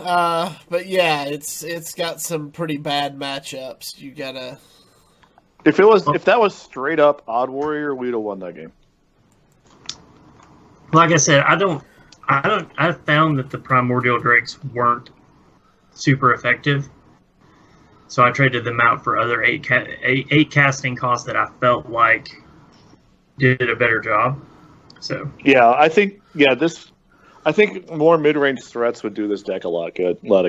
but yeah, it's got some pretty bad matchups. You gotta. If that was straight up Odd Warrior, we'd have won that game. Like I said, I found that the Primordial Drakes weren't super effective. So I traded them out for other eight casting costs that I felt like did a better job. So Yeah, I think more mid range threats would do this deck a lot of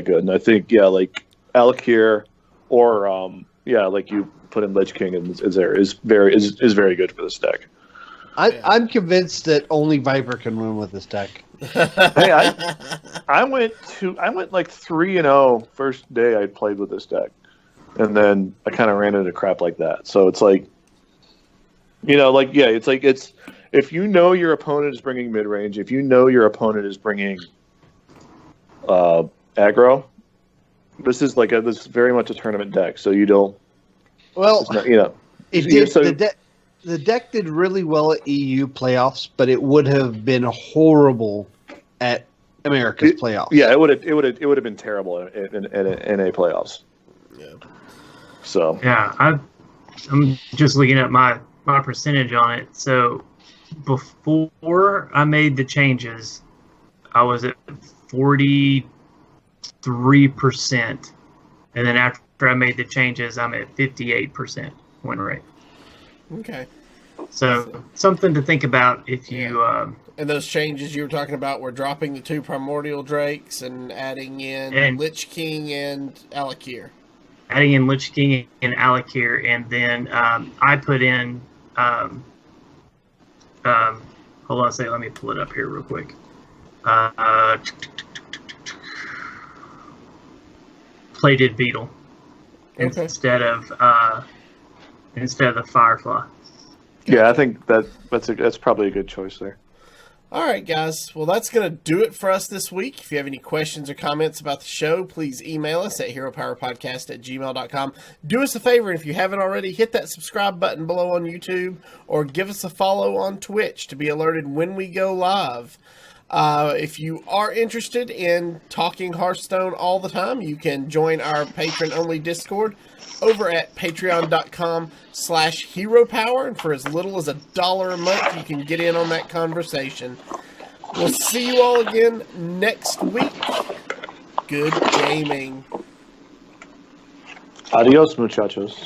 good. And I think like Alakir or like you put in Lich King and is very good for this deck. I'm convinced that only Viper can win with this deck. Hey, I went like 3-0 first day I played with this deck, and then I kind of ran into crap like that. So it's like It's if you know your opponent is bringing mid range, if you know your opponent is bringing aggro, this is this is very much a tournament deck. So you don't. Well, it did. So, the deck did really well at EU playoffs, but it would have been horrible at America's playoffs. Yeah, it would have been terrible in a playoffs. Yeah. So yeah, I'm just looking at my percentage on it. So before I made the changes, I was at 43%, and then after I made the changes, I'm at 58% win rate. Okay. So something to think about if you. And those changes you were talking about were dropping the 2 primordial drakes and adding in Lich King and Alakir. Adding in Lich King and Alakir, and then I put in. Hold on a second. Let me pull it up here real quick. Plated Beetle instead of the Firefly. Yeah, I think that's probably a good choice there. All right, guys. Well, that's going to do it for us this week. If you have any questions or comments about the show, please email us at heropowerpodcast@gmail.com. Do us a favor, and if you haven't already, hit that subscribe button below on YouTube or give us a follow on Twitch to be alerted when we go live. If you are interested in talking Hearthstone all the time, you can join our patron-only Discord over at patreon.com/heropower, and for as little as $1 a month, you can get in on that conversation. We'll see you all again next week. Good gaming. Adios, muchachos.